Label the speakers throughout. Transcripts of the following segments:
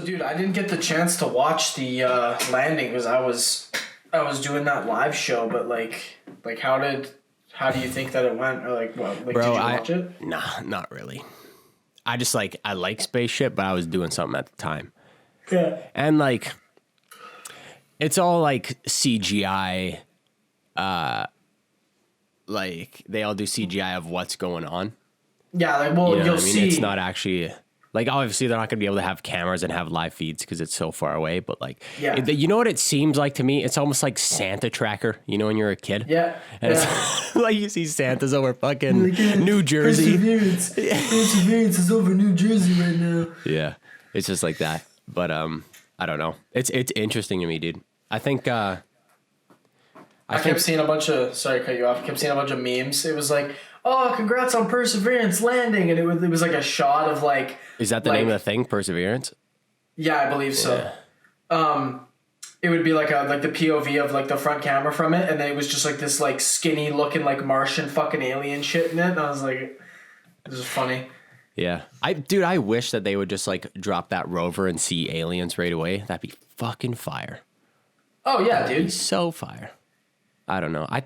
Speaker 1: dude, I didn't get the chance to watch the landing because I was doing that live show. But like how do you think that it went? Or like, what? Like,
Speaker 2: Bro,
Speaker 1: did you watch it?
Speaker 2: Nah, not really. I just I like spaceship, but I was doing something at the time.
Speaker 1: Yeah.
Speaker 2: And like, it's all like CGI. Like they all do CGI of what's going on.
Speaker 1: Yeah, like, well,
Speaker 2: You know
Speaker 1: you'll
Speaker 2: what I mean?
Speaker 1: see.
Speaker 2: It's not actually like, obviously they're not going to be able to have cameras and have live feeds because it's so far away. But like,
Speaker 1: Yeah.
Speaker 2: you know what it seems like to me? It's almost like Santa Tracker. You know when you're a kid.
Speaker 1: Yeah.
Speaker 2: And
Speaker 1: Yeah.
Speaker 2: it's like you see Santas over fucking New Jersey.
Speaker 1: Perseverance is over New Jersey right now.
Speaker 2: Yeah, it's just like that. But I don't know. It's interesting to me, dude. I think.
Speaker 1: I kept seeing a bunch of, sorry to cut you off, I kept seeing a bunch of memes. It was like, oh, congrats on Perseverance landing. And it was like a shot of like...
Speaker 2: Is that the name of the thing, Perseverance?
Speaker 1: Yeah, I believe so. Yeah. It would be like the POV of like the front camera from it. And then it was just like this like skinny looking like Martian fucking alien shit in it. And I was like, this is funny.
Speaker 2: Yeah. I wish that they would just like drop that rover and see aliens right away. That'd be fucking fire.
Speaker 1: Oh, yeah,
Speaker 2: That'd
Speaker 1: dude.
Speaker 2: be so fire. I don't know. I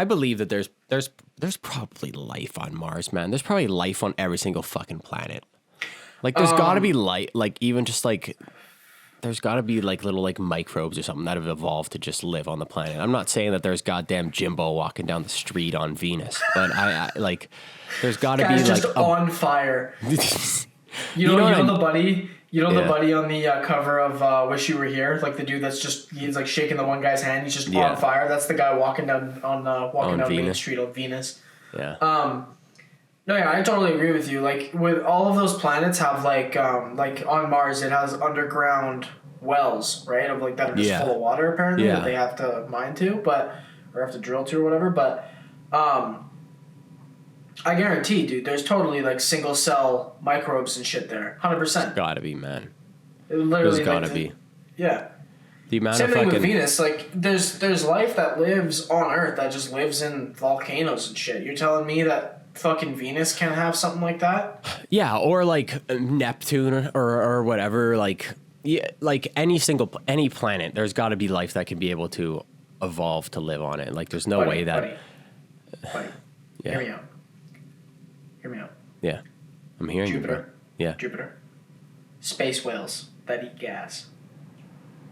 Speaker 2: believe that there's probably life on Mars, man. There's probably life on every single fucking planet. Like there's got to be light, like even just like there's got to be like little like microbes or something that have evolved to just live on the planet. I'm not saying that there's goddamn Jimbo walking down the street on Venus, but I like there's got to be like
Speaker 1: just on fire. You know the buddy. You know the buddy on the cover of Wish You Were Here, like the dude he's like shaking the one guy's hand. He's just on fire. That's the guy walking down Main Street on Venus.
Speaker 2: Yeah.
Speaker 1: No, yeah, I totally agree with you. Like with all of those planets have like on Mars, it has underground wells, right? Of like that are just full of water apparently that they have to mine to, or have to drill to or whatever. But I guarantee, dude, there's totally like single cell microbes and shit there. 100%.
Speaker 2: Gotta be, man.
Speaker 1: There's
Speaker 2: gotta be.
Speaker 1: Yeah.
Speaker 2: The amount
Speaker 1: Same
Speaker 2: of
Speaker 1: thing
Speaker 2: fucking...
Speaker 1: with Venus. Like there's life that lives on Earth that just lives in volcanoes and shit. You're telling me that fucking Venus can't have something like that?
Speaker 2: Yeah, or like Neptune or whatever. Like any planet, there's got to be life that can be able to evolve to live on it. Like there's no way that.
Speaker 1: Buddy.
Speaker 2: Yeah.
Speaker 1: Hear me out.
Speaker 2: Yeah, I'm hearing
Speaker 1: Jupiter.
Speaker 2: you, bro. Yeah.
Speaker 1: Jupiter. Space whales that eat gas.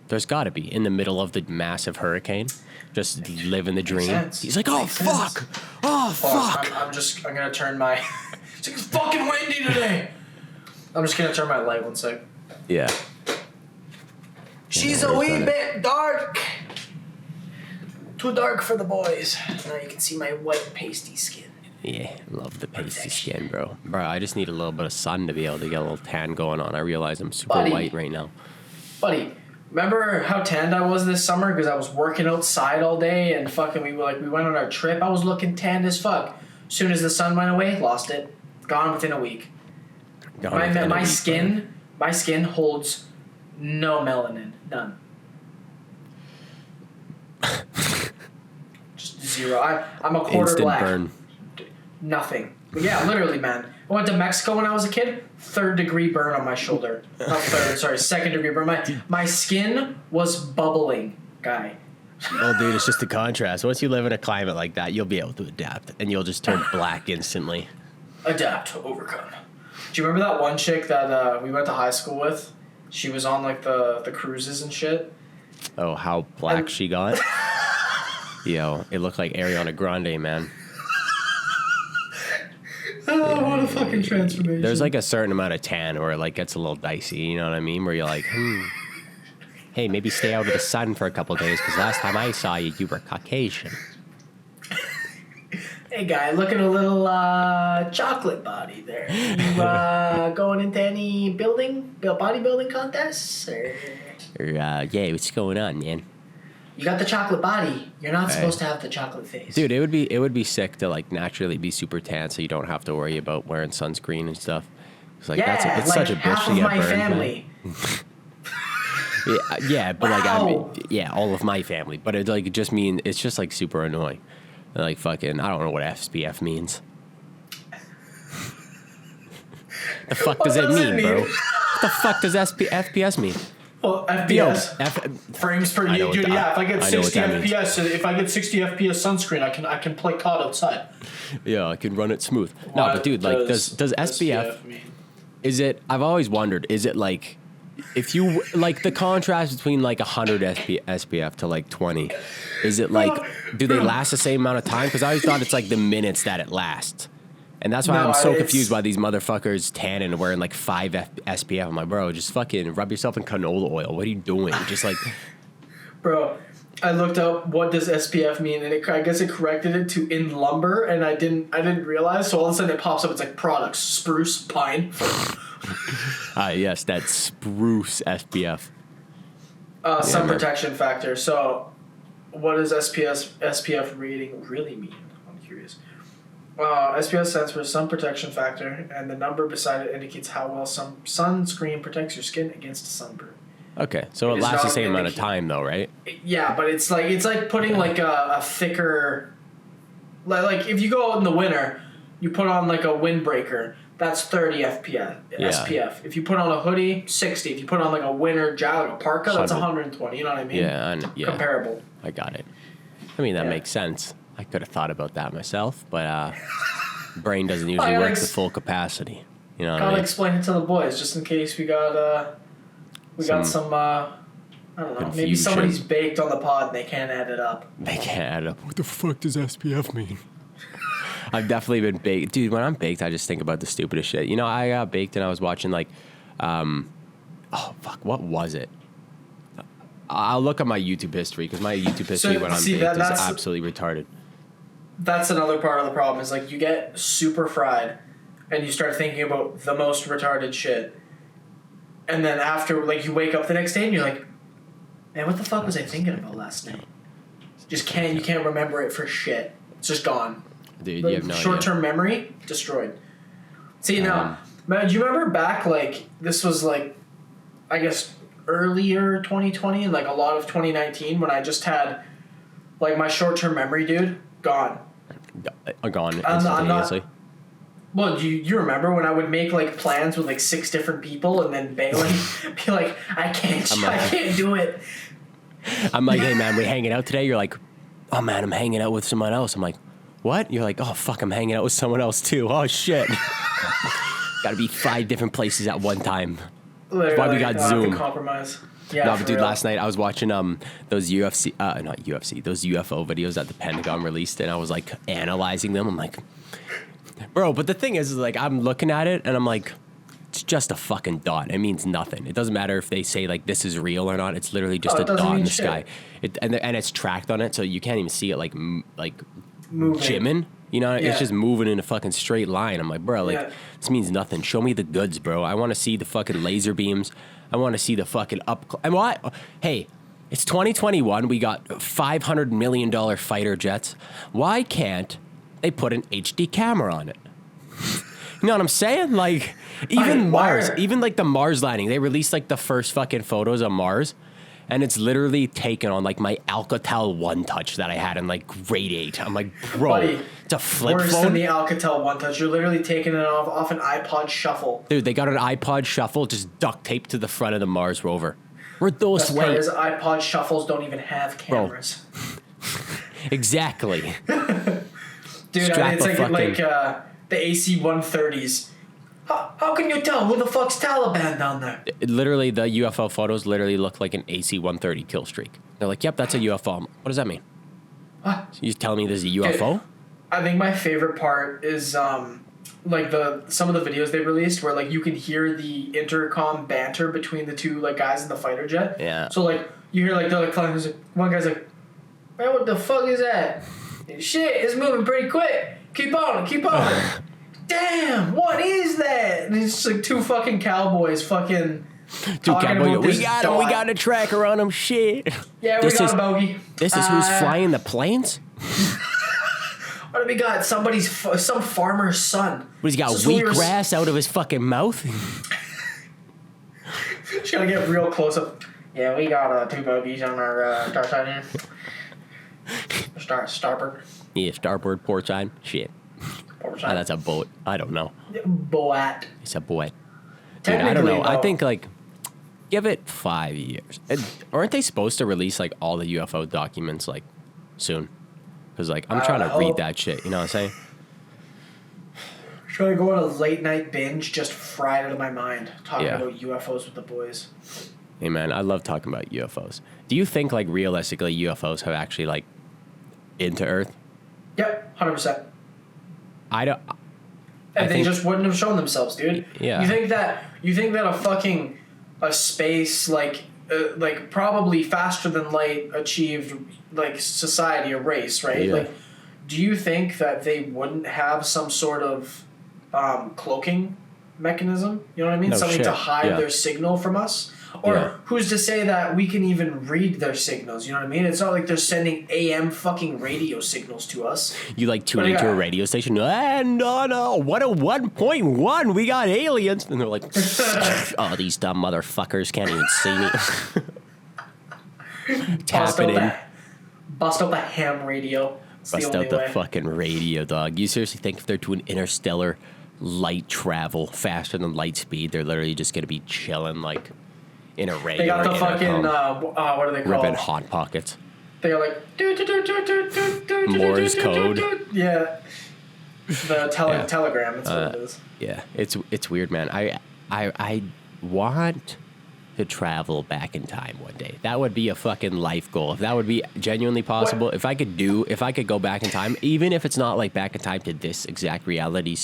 Speaker 2: There's got to be in the middle of the massive hurricane, just living the dream.
Speaker 1: Sense.
Speaker 2: He's like, oh fuck, oh fuck.
Speaker 1: I'm gonna turn my. It's like, it's fucking windy today. I'm just gonna turn my light one sec.
Speaker 2: Yeah.
Speaker 1: She's a wee bit dark. Too dark for the boys. Now you can see my white pasty skin.
Speaker 2: Yeah, love the pasty skin, bro. Bro, I just need a little bit of sun to be able to get a little tan going on. I realize I'm super white right now.
Speaker 1: Buddy, remember how tanned I was this summer because I was working outside all day and fucking we went on our trip. I was looking tanned as fuck. As soon as the sun went away, lost it. Gone within a week. My skin holds no melanin, none. Just zero. I'm a quarter
Speaker 2: Instant
Speaker 1: black.
Speaker 2: burn.
Speaker 1: Nothing. But yeah, literally, man. I went to Mexico when I was a kid. 3rd degree burn on my shoulder. Not third, sorry, 2nd degree burn. My skin was bubbling, guy.
Speaker 2: Well, dude, it's just the contrast. Once you live in a climate like that, you'll be able to adapt, and you'll just turn black instantly.
Speaker 1: Adapt, overcome. Do you remember that one chick that we went to high school with? She was on like the cruises and shit.
Speaker 2: Oh, how black she got? Yo, it looked like Ariana Grande, man.
Speaker 1: Oh, what a fucking transformation.
Speaker 2: There's like a certain amount of tan where it like gets a little dicey, you know what I mean? Where you're like, hey, maybe stay out of the sun for a couple of days because last time I saw you, you were Caucasian.
Speaker 1: Hey, guy, looking a little chocolate body there. You going into any bodybuilding contests?
Speaker 2: Yeah, what's going on, man?
Speaker 1: You got the chocolate body. You're not supposed to have the chocolate face.
Speaker 2: Dude, it would be sick to like naturally be super tan so you don't have to worry about wearing sunscreen and stuff. It's like it's
Speaker 1: like
Speaker 2: such a bitch to get burned.
Speaker 1: Half of my family.
Speaker 2: But
Speaker 1: wow.
Speaker 2: like all of my family. But it just mean it's just like super annoying. Like fucking I don't know what SPF means. The fuck does it mean, bro? What the fuck does FPS mean?
Speaker 1: Well, FPS frames per dude. Yeah, if I get 60 FPS, if I get 60 FPS sunscreen, I can play COD outside.
Speaker 2: Yeah, I can run it smooth. No, but dude, like, does SPF
Speaker 1: mean?
Speaker 2: Is it? I've always wondered. Is it like, if you like the contrast between like 100 SPF to like 20? Is it like, do they last the same amount of time? Because I always thought it's like the minutes that it lasts. And that's why I'm so confused by these motherfuckers tanning and wearing like 5 SPF. I'm like, bro, just fucking rub yourself in canola oil. What are you doing? Just like...
Speaker 1: Bro, I looked up what does SPF mean, and I guess it corrected it to in lumber, and I didn't realize, so all of a sudden it pops up, it's like products, spruce, pine.
Speaker 2: Yes, that spruce SPF.
Speaker 1: Sun protection factor. So what does SPF rating really mean? I'm curious. SPF stands for sun protection factor, and the number beside it indicates how well some sunscreen protects your skin against sunburn.
Speaker 2: Okay, so it lasts the same amount of time, though, right?
Speaker 1: Yeah, but it's like putting like a thicker, like if you go out in the winter, you put on like a windbreaker. That's 30 SPF. If you put on a hoodie, 60. If you put on like a winter jacket, like a parka, that's 120. You know what I mean?
Speaker 2: Yeah.
Speaker 1: Comparable.
Speaker 2: I got it. I mean, that makes sense. I could have thought about that myself, but brain doesn't usually work to full capacity. You know what I mean?
Speaker 1: Gotta explain it to the boys, just in case we got some I don't know, confusion. Maybe somebody's baked on the pod and they can't add it up.
Speaker 2: They can't add it up. What the fuck does SPF mean? I've definitely been baked. Dude, when I'm baked, I just think about the stupidest shit. You know, I got baked and I was watching like, what was it? I'll look at my YouTube history, because my YouTube history when I'm baked is absolutely retarded.
Speaker 1: That's another part of the problem, is like you get super fried and you start thinking about the most retarded shit. And then after, like, you wake up the next day and you're like, man, what the fuck was I thinking about last night? You can't remember it for shit. It's just gone.
Speaker 2: Dude, you have no idea.
Speaker 1: Short-term memory, destroyed. See, now, man, do you remember back, like, this was, like, I guess, earlier 2020 and, like, a lot of 2019 when I just had, like, my short-term memory, dude, gone.
Speaker 2: Gone instantaneously.
Speaker 1: Well, you remember when I would make like plans with like 6 different people and then bail and be like, I can't do it.
Speaker 2: I'm like, hey man, we hanging out today? You're like, oh man, I'm hanging out with someone else. I'm like, what? You're like, oh fuck, I'm hanging out with someone else too. Oh shit. Gotta be 5 different places at one time.
Speaker 1: Literally,
Speaker 2: that's why we got Zoom.
Speaker 1: Compromise. Yeah,
Speaker 2: no, but dude, last night I was watching those those UFO videos that the Pentagon released, and I was like analyzing them. I'm like, bro, but the thing is like, I'm looking at it and I'm like, it's just a fucking dot. It means nothing. It doesn't matter if they say like this is real or not. It's literally just a dot in the sky. And it's tracked on it, so you can't even see it like moving. Jimming. You know, it's just moving in a fucking straight line. I'm like, bro, like this means nothing. Show me the goods, bro. I want to see the fucking laser beams. I want to see the fucking and what? Hey, it's 2021. We got $500 million fighter jets. Why can't they put an HD camera on it? You know what I'm saying? Like, even Mars, even like the Mars landing, they released like the first fucking photos of Mars, and it's literally taken on like my Alcatel One Touch that I had in like grade 8. I'm like, bro,
Speaker 1: buddy,
Speaker 2: it's a flip
Speaker 1: worse
Speaker 2: phone.
Speaker 1: Than the Alcatel One Touch. You're literally taking it off an iPod Shuffle.
Speaker 2: Dude, they got an iPod Shuffle just duct taped to the front of the Mars rover. We're those way.
Speaker 1: Because iPod Shuffles don't even have cameras.
Speaker 2: Exactly.
Speaker 1: Dude, it's like the AC-130s. How can you tell who the fuck's Taliban down there?
Speaker 2: Literally, the UFO photos literally look like an AC-130 kill streak. They're like, yep, that's a UFO. What does that mean?
Speaker 1: What?
Speaker 2: You telling me there's a UFO?
Speaker 1: Dude, I think my favorite part is like some of the videos they released where like you can hear the intercom banter between the two like guys in the fighter jet.
Speaker 2: Yeah.
Speaker 1: So like you hear like the other climbers, like, one guy's like, man, what the fuck is that? Shit, it's moving pretty quick. Keep on. Damn, what is that? And it's just like 2 fucking cowboys fucking talking about this dot.
Speaker 2: We got a tracker on him, shit.
Speaker 1: Yeah, we got a bogey.
Speaker 2: This is who's flying the planes?
Speaker 1: What do we got? Some farmer's son.
Speaker 2: What, he's got wheatgrass out of his fucking mouth?
Speaker 1: Just gotta get real close up. Yeah, we got 2 bogeys on our star side here. Starboard.
Speaker 2: Yeah, starboard, port side. Shit.
Speaker 1: Port side.
Speaker 2: That's a boat. I don't know.
Speaker 1: Boat.
Speaker 2: It's a boat. I don't know.
Speaker 1: Technically,
Speaker 2: I
Speaker 1: though-
Speaker 2: think like give it 5 years. And aren't they supposed to release like all the UFO documents like soon? Because like I'm trying to read that shit. You know what I'm saying?
Speaker 1: Should I go on a late night binge, just fried out of my mind, talking
Speaker 2: Yeah.
Speaker 1: about UFOs with the boys?
Speaker 2: Hey man, I love talking about UFOs. Do you think like realistically UFOs have actually like been to Earth?
Speaker 1: Yep, 100%.
Speaker 2: I don't.
Speaker 1: And
Speaker 2: I
Speaker 1: they
Speaker 2: think-
Speaker 1: just wouldn't have shown themselves, dude.
Speaker 2: Yeah.
Speaker 1: You think that a space like probably faster than light achieved like society, a race, right?
Speaker 2: Yeah.
Speaker 1: Like, do you think that they wouldn't have some sort of cloaking mechanism? You know what I mean?
Speaker 2: No
Speaker 1: Something
Speaker 2: shit.
Speaker 1: to hide
Speaker 2: Yeah.
Speaker 1: their signal from us? Or
Speaker 2: Yeah.
Speaker 1: who's to say that we can even read their signals? You know what I mean? It's not like they're sending AM fucking radio signals to us.
Speaker 2: You like tune
Speaker 1: But
Speaker 2: into
Speaker 1: yeah.
Speaker 2: a radio station? No, what a 1.1? We got aliens, and they're like, oh, these dumb motherfuckers can't even see me. Tap it in,
Speaker 1: Bust out the ham radio. It's
Speaker 2: bust
Speaker 1: the only
Speaker 2: out the
Speaker 1: way.
Speaker 2: fucking radio, dog. You seriously think if they're doing interstellar light travel faster than light speed, they're literally just gonna be chilling like in a
Speaker 1: They
Speaker 2: regular
Speaker 1: got the fucking
Speaker 2: intercom,
Speaker 1: what are they called?
Speaker 2: ripping hot pockets.
Speaker 1: They are like
Speaker 2: Morse code.
Speaker 1: Yeah, the
Speaker 2: Yeah.
Speaker 1: telegram. That's what it is.
Speaker 2: Yeah, it's weird, man. I want to travel back in time one day. That would be a fucking life goal. If that would be genuinely possible,
Speaker 1: What?
Speaker 2: if I could go back in time, even if it's not like back in time to this exact reality,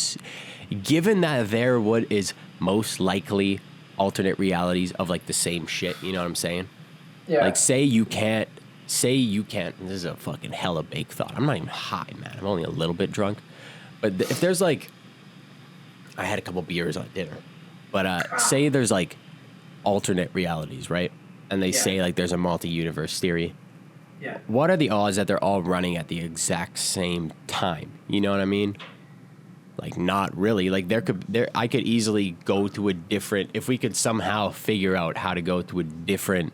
Speaker 2: given that there is most likely alternate realities of like the same shit, you know what I'm saying?
Speaker 1: Yeah.
Speaker 2: Like say you can't, this is a fucking hella big thought. I'm not even high, man. I'm only a little bit drunk. But if there's like, I had a couple beers on dinner, but say there's like alternate realities, right? And they
Speaker 1: Yeah.
Speaker 2: say like there's a multi-universe theory.
Speaker 1: Yeah.
Speaker 2: What are the odds that they're all running at the exact same time? You know what I mean? Like not really. Like I could easily go to a different, if we could somehow figure out how to go to a different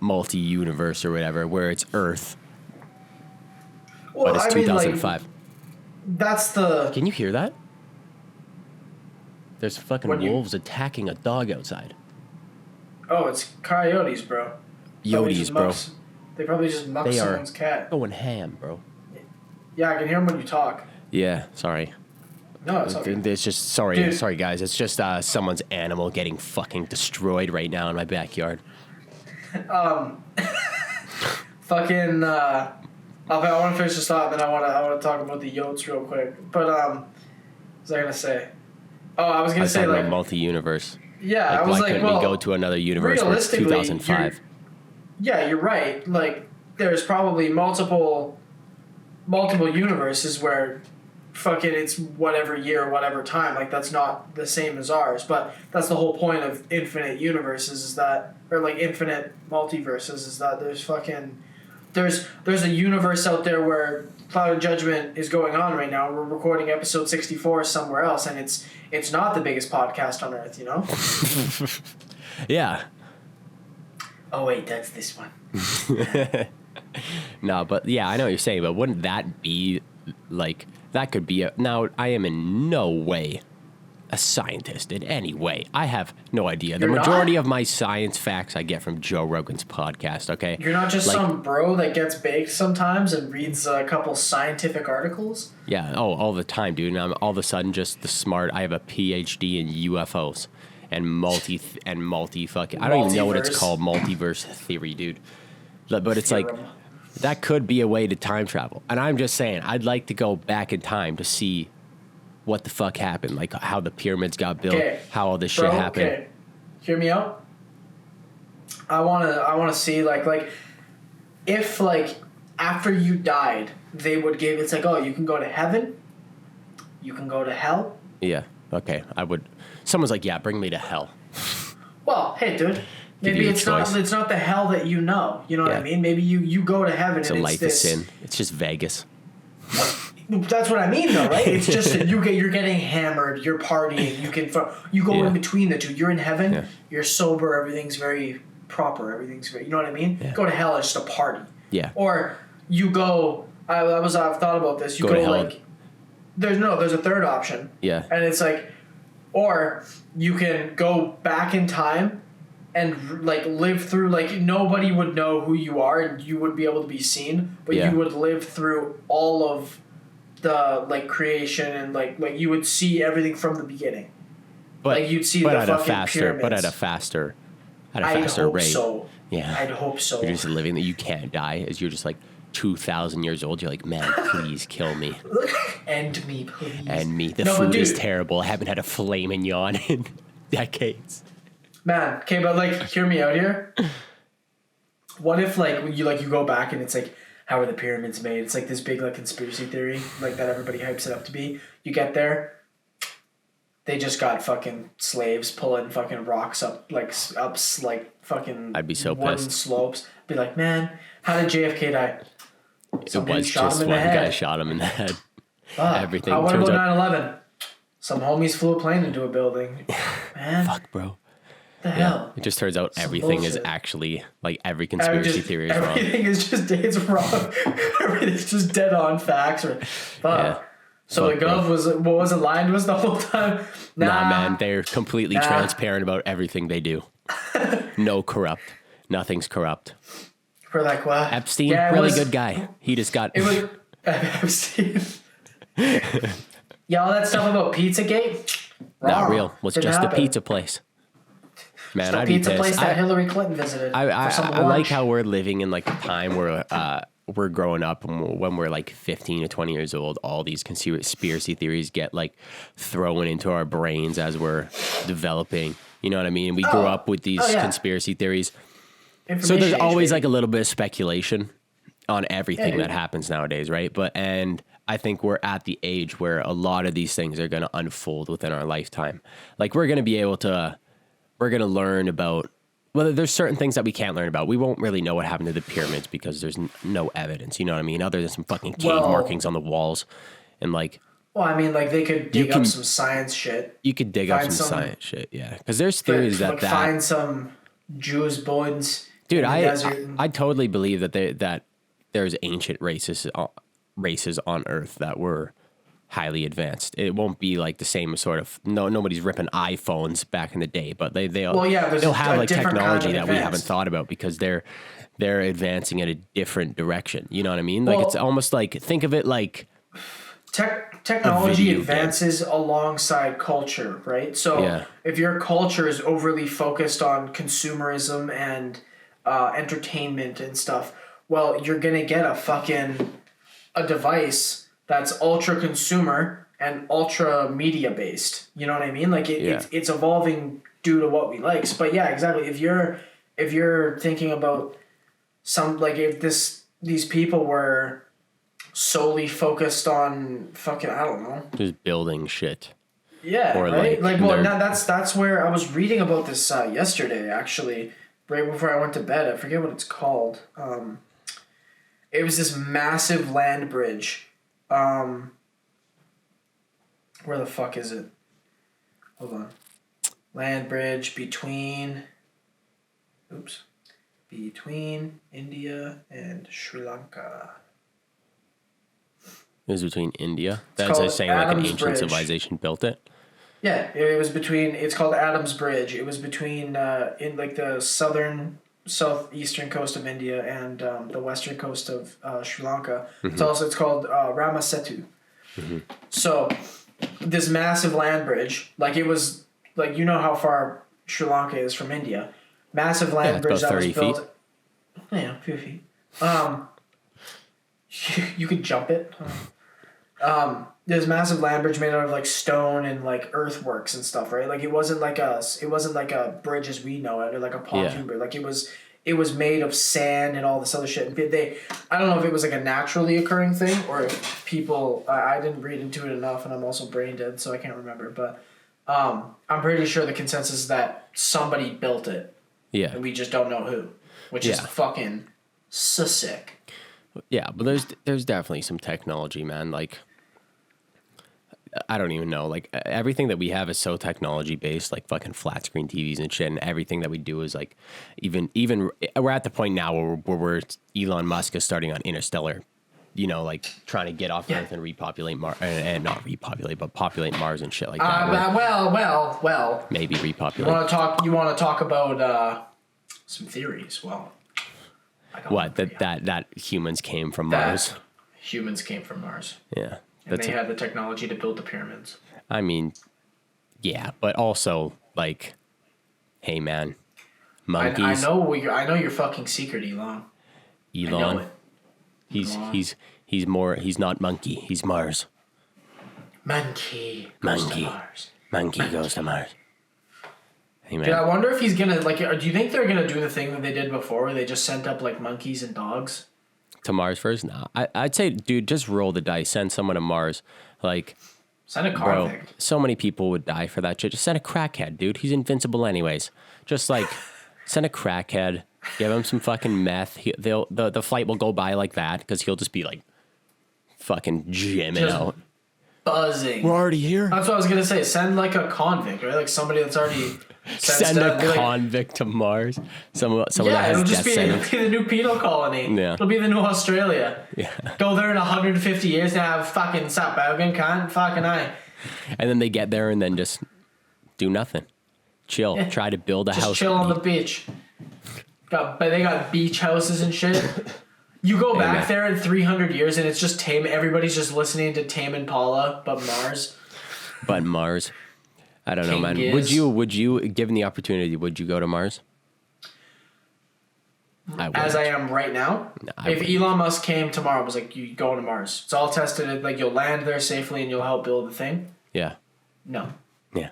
Speaker 2: multi-universe or whatever, where it's Earth,
Speaker 1: Well,
Speaker 2: but it's
Speaker 1: I mean,
Speaker 2: 2005.
Speaker 1: like, that's the.
Speaker 2: Can you hear that? There's fucking
Speaker 1: When you-
Speaker 2: wolves attacking a dog outside.
Speaker 1: Oh, it's coyotes, bro. Probably
Speaker 2: Yotes,
Speaker 1: just
Speaker 2: bro.
Speaker 1: They probably just muck
Speaker 2: They are
Speaker 1: someone's cat.
Speaker 2: going ham, bro.
Speaker 1: Yeah, I can hear them when you talk.
Speaker 2: Yeah, sorry.
Speaker 1: No, it's okay.
Speaker 2: It's just
Speaker 1: Dude.
Speaker 2: sorry guys. It's just someone's animal getting fucking destroyed right now in my backyard.
Speaker 1: Fucking. I want to finish this thought, then I want to talk about the yotes real quick. But what was I gonna say? Oh, I was
Speaker 2: I
Speaker 1: gonna
Speaker 2: was
Speaker 1: say
Speaker 2: talking
Speaker 1: like.
Speaker 2: about multi-universe.
Speaker 1: Yeah,
Speaker 2: Like,
Speaker 1: I was
Speaker 2: why
Speaker 1: like,
Speaker 2: couldn't
Speaker 1: well,
Speaker 2: we go to another universe where it's
Speaker 1: realistically,
Speaker 2: 2005?
Speaker 1: Yeah, you're right. Like, there's probably multiple universes where fucking it's whatever year, whatever time. Like, that's not the same as ours. But that's the whole point of infinite universes is that, or like infinite multiverses is that there's fucking, there's a universe out there where Clouded Judgement is going on right now. We're recording episode 64 somewhere else, and it's not the biggest podcast on earth, you know?
Speaker 2: Yeah.
Speaker 1: Oh wait, that's this one.
Speaker 2: No, but yeah, I know what you're saying, but wouldn't that be like that could be now I am in no way a scientist in any way. I have no idea. The
Speaker 1: You're
Speaker 2: majority
Speaker 1: not?
Speaker 2: of my science facts I get from Joe Rogan's podcast, okay?
Speaker 1: You're not just
Speaker 2: Like-
Speaker 1: some bro that gets baked sometimes and reads a couple scientific articles?
Speaker 2: Yeah, all the time, dude. And I'm all of a sudden just the smart. I have a PhD in UFOs and multi fucking. I don't even know what it's
Speaker 1: Multiverse.
Speaker 2: called, multiverse theory, dude. But it's like
Speaker 1: Theorem.
Speaker 2: that could be a way to time travel. And I'm just saying, I'd like to go back in time to see what the fuck happened, like how the pyramids got built,
Speaker 1: Okay.
Speaker 2: how all this
Speaker 1: Bro,
Speaker 2: shit happened.
Speaker 1: okay. Hear me out. I wanna see like if like after you died they would give it's like, oh, you can go to heaven, you can go to hell.
Speaker 2: Yeah. Okay. I would. Someone's like, yeah, bring me to hell.
Speaker 1: Well, hey dude,
Speaker 2: Give
Speaker 1: maybe
Speaker 2: you a
Speaker 1: it's
Speaker 2: choice.
Speaker 1: not the hell that you know. You know what I
Speaker 2: Yeah.
Speaker 1: mean? Maybe you go to heaven
Speaker 2: It's
Speaker 1: and
Speaker 2: a
Speaker 1: it's
Speaker 2: life of
Speaker 1: this.
Speaker 2: sin. It's just Vegas.
Speaker 1: That's what I mean, though, right? It's just that you're getting hammered, you're partying, you go
Speaker 2: Yeah.
Speaker 1: in between the two. You're in heaven,
Speaker 2: Yeah.
Speaker 1: you're sober, everything's very proper, everything's very, you know what I mean?
Speaker 2: Yeah.
Speaker 1: Go to hell, it's just a party.
Speaker 2: Yeah.
Speaker 1: Or you go. I've thought about this. You
Speaker 2: Go
Speaker 1: go
Speaker 2: to hell.
Speaker 1: like, there's a third option,
Speaker 2: Yeah.
Speaker 1: and it's like, or you can go back in time and like live through, like nobody would know who you are and you would be able to be seen, but you would live through all of the like creation and like you would see everything from the beginning.
Speaker 2: But
Speaker 1: like you'd see
Speaker 2: but
Speaker 1: the
Speaker 2: at
Speaker 1: fucking
Speaker 2: a faster
Speaker 1: pyramids.
Speaker 2: but at a faster
Speaker 1: I'd hope
Speaker 2: rate.
Speaker 1: So.
Speaker 2: Yeah.
Speaker 1: I'd hope so.
Speaker 2: You're just living that you can't die as you're just like 2,000 years old. You're like, man, please kill me.
Speaker 1: End me, please.
Speaker 2: And me. The food is terrible. I haven't had a filet mignon in decades.
Speaker 1: Man, okay, but like, hear me out here. What if like you go back and it's like, how are the pyramids made? It's like this big like conspiracy theory like that everybody hypes it up to be. You get there, they just got fucking slaves pulling fucking rocks up like fucking.
Speaker 2: I'd be so
Speaker 1: wooden
Speaker 2: pissed.
Speaker 1: Slopes. Be like, man, how did JFK die?
Speaker 2: It was just one guy shot him in the head. Everything.
Speaker 1: What about 9/11? Some homies flew a plane into a building. Man,
Speaker 2: fuck, bro.
Speaker 1: The hell?
Speaker 2: It just turns out everything is actually like every conspiracy theory is wrong.
Speaker 1: Everything is just it's wrong. Everything's just dead on facts. So the gov was lying to us the whole time.
Speaker 2: Nah, man, they're completely transparent about everything they do. No corrupt. Nothing's corrupt.
Speaker 1: We're like, what?
Speaker 2: Epstein, really good guy. He just got.
Speaker 1: It was Epstein. Yeah, all that stuff about Pizzagate.
Speaker 2: Not real. Was just a pizza place. Man, I'd be pissed.
Speaker 1: Pizza place that Hillary Clinton visited.
Speaker 2: I like how we're living in like a time where we're growing up, and when we're like 15 to 20 years old, all these conspiracy theories get like thrown into our brains as we're developing. You know what I mean? We grew up with these conspiracy theories. So there's always like a little bit of speculation on everything that happens nowadays, right? And I think we're at the age where a lot of these things are going to unfold within our lifetime. Like we're going to learn about, well, there's certain things that we can't learn about. We won't really know what happened to the pyramids because there's no evidence, you know what I mean? Other than some fucking cave markings on the walls and like.
Speaker 1: Well, I mean, like they could dig up some science shit.
Speaker 2: You could dig up some science shit, yeah. Because there's theories that
Speaker 1: find some Jewish bones.
Speaker 2: Dude, I totally believe that there's ancient races on Earth that were highly advanced. It won't be like the same sort of nobody's ripping iPhones back in the day, but they'll have like technology that we haven't thought about because they're advancing in a different direction. You know what I mean? Like it's almost like think of it like
Speaker 1: technology advances alongside culture, right? So if your culture is overly focused on consumerism and entertainment and stuff, well, you're gonna get a device that's ultra consumer and ultra media based. You know what I mean? Like it's evolving due to what we like. But yeah, exactly. If you're thinking about some like if these people were solely focused on fucking I don't know,
Speaker 2: just building shit.
Speaker 1: Yeah, or right. That's where I was reading about this yesterday actually. Right before I went to bed, I forget what it's called. It was this massive land bridge. Where the fuck is it? Hold on. Land bridge between India and Sri Lanka.
Speaker 2: It was between India? That's saying like an ancient civilization built it?
Speaker 1: Yeah, it was between. It's called Adam's Bridge. It was between in like the southeastern coast of India and the western coast of Sri Lanka. Mm-hmm. It's called Rama Setu. Mm-hmm. So this massive land bridge, like it was like you know how far Sri Lanka is from India. Massive land bridge that was built. Feet. Yeah, a few feet. You could jump it. There's massive land bridge made out of like stone and like earthworks and stuff, right? Like it wasn't like a bridge as we know it or like a pontoon bridge. Like it was made of sand and all this other shit. I don't know if it was like a naturally occurring thing or if people. I didn't read into it enough, and I'm also brain dead, so I can't remember. But I'm pretty sure the consensus is that somebody built it. Yeah, and we just don't know who, which is fucking so sick.
Speaker 2: Yeah, but there's definitely some technology, man. Like, I don't even know. Like, everything that we have is so technology based, like fucking flat screen TVs and shit. And everything that we do is like, even we're at the point now where Elon Musk is starting on Interstellar you know, like trying to get off Earth and repopulate Mars, and not repopulate, but populate Mars and shit like that.
Speaker 1: Well.
Speaker 2: Maybe repopulate.
Speaker 1: You want to talk about some theories? Well,
Speaker 2: what that humans came from Mars.
Speaker 1: Humans came from Mars.
Speaker 2: Yeah,
Speaker 1: and they had the technology to build the pyramids.
Speaker 2: I mean, yeah, but also like, hey man, monkeys.
Speaker 1: I know your fucking secret, Elon. I know it.
Speaker 2: He's not monkey. He's Mars.
Speaker 1: Monkey goes to Mars.
Speaker 2: Monkey goes to Mars. Hey, man.
Speaker 1: Dude, I wonder if he's gonna do you think they're gonna do the thing that they did before, where they just sent up like monkeys and dogs
Speaker 2: to Mars first? No, I'd say, dude, just roll the dice. Send someone to Mars. Like,
Speaker 1: send a convict.
Speaker 2: Bro, so many people would die for that shit. Just send a crackhead, dude. He's invincible anyways. Just like send a crackhead. Give him some fucking meth. The flight will go by like that because he'll just be like fucking jamming out.
Speaker 1: Buzzing.
Speaker 2: We're already here.
Speaker 1: That's what I was going to say. Send like a convict, right? Like somebody that's already...
Speaker 2: Send a convict to Mars. Someone that has death sentence.
Speaker 1: It'll be the new penal colony.
Speaker 2: Yeah.
Speaker 1: It'll be the new Australia.
Speaker 2: Yeah.
Speaker 1: Go there in 150 years and have fucking South Bogan, cunt. Fucking I.
Speaker 2: And then they get there and then just do nothing. Chill. Yeah. Try to build a house.
Speaker 1: Just chill on the beach. They got beach houses and shit. You go back there in 300 years and it's just Tame. Everybody's just listening to Tame Impala, but Mars.
Speaker 2: But Mars. I don't know, man. Would you, given the opportunity, would you go to Mars?
Speaker 1: As I am right now? No, if Elon Musk came tomorrow and was like, you go to Mars. It's all tested. Like, you'll land there safely and you'll help build the thing.
Speaker 2: Yeah.
Speaker 1: No.
Speaker 2: Yeah.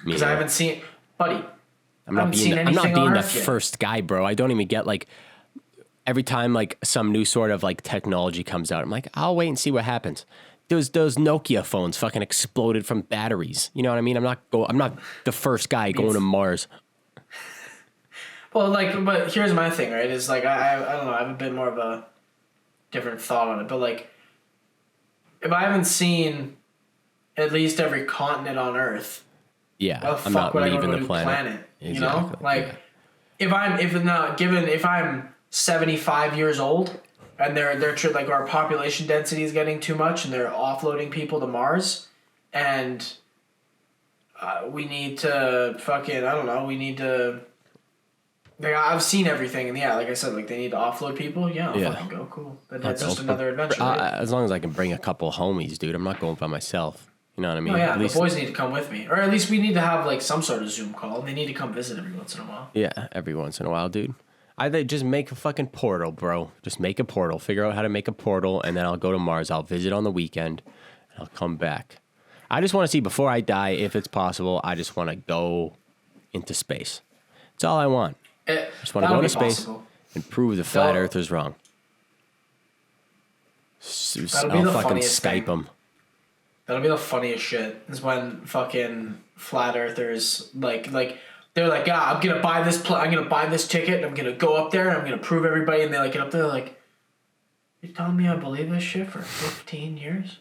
Speaker 1: Because I haven't seen... Buddy,
Speaker 2: I'm not being the first guy, bro. I don't even get, like... Every time, like, some new sort of, like, technology comes out, I'm like, I'll wait and see what happens. Those Nokia phones fucking exploded from batteries. You know what I mean? I'm not the first guy going to Mars.
Speaker 1: Well, like, but here's my thing, right? Is like I don't know. I have a bit more of a different thought on it, but like, if I haven't seen at least every continent on Earth,
Speaker 2: yeah, I'm not leaving the planet.
Speaker 1: Exactly. You know, like if I'm 75 years old. And they're like our population density is getting too much, and they're offloading people to Mars, and we need to fucking we need to. Like, I've seen everything, and yeah, like I said, like they need to offload people. Yeah, I'll fucking go. Cool. That's just another adventure. Right?
Speaker 2: As long as I can bring a couple homies, dude, I'm not going by myself. You know what I mean?
Speaker 1: Oh yeah, the boys need to come with me, or at least we need to have like some sort of Zoom call. They need to come visit every once in a while.
Speaker 2: Yeah, every once in a while, dude. I just make a fucking portal, bro. Just make a portal. Figure out how to make a portal, and then I'll go to Mars. I'll visit on the weekend, and I'll come back. I just want to see, before I die, if it's possible, I just want to go into space. That's all I want. I just want to go into space and prove the flat earthers wrong. I'll fucking Skype them.
Speaker 1: That'll be the funniest shit, is when fucking flat earthers, like... They're like, I'm gonna buy this ticket, and I'm gonna go up there, and I'm gonna prove everybody, and they like get up there, they're like, you telling me I believe this shit for 15 years?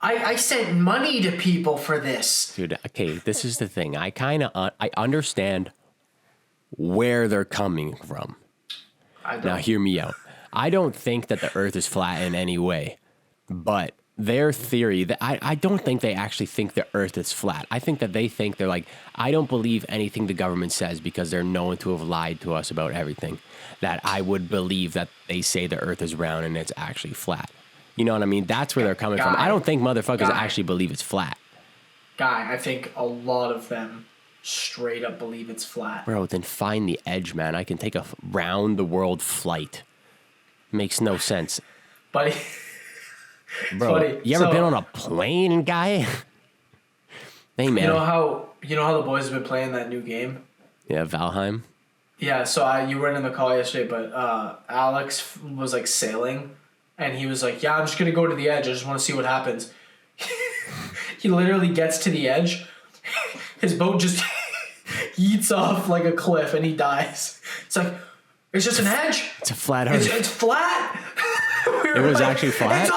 Speaker 1: I sent money to people for this.
Speaker 2: Dude, okay, this is the thing. I I understand where they're coming from. Now hear me out. I don't think that the Earth is flat in any way, but their theory, that I don't think they actually think the Earth is flat. I think that they're like, I don't believe anything the government says because they're known to have lied to us about everything. That I would believe that they say the Earth is round and it's actually flat. You know what I mean? That's where they're coming from. I don't think motherfuckers actually believe it's flat.
Speaker 1: I think a lot of them straight up believe it's flat.
Speaker 2: Bro, then find the edge, man. I can take a round the world flight. Makes no sense.
Speaker 1: Buddy...
Speaker 2: Bro, you ever been on a plane, guy? Hey, man.
Speaker 1: You know how the boys have been playing that new game?
Speaker 2: Yeah, Valheim.
Speaker 1: Yeah, so you weren't in the call yesterday, but Alex was like sailing, and he was like, "Yeah, I'm just gonna go to the edge. I just want to see what happens." He literally gets to the edge, his boat just yeets off like a cliff, and he dies. It's like, it's just an edge.
Speaker 2: It's a flat Earth.
Speaker 1: It's flat.
Speaker 2: It was like, actually flat?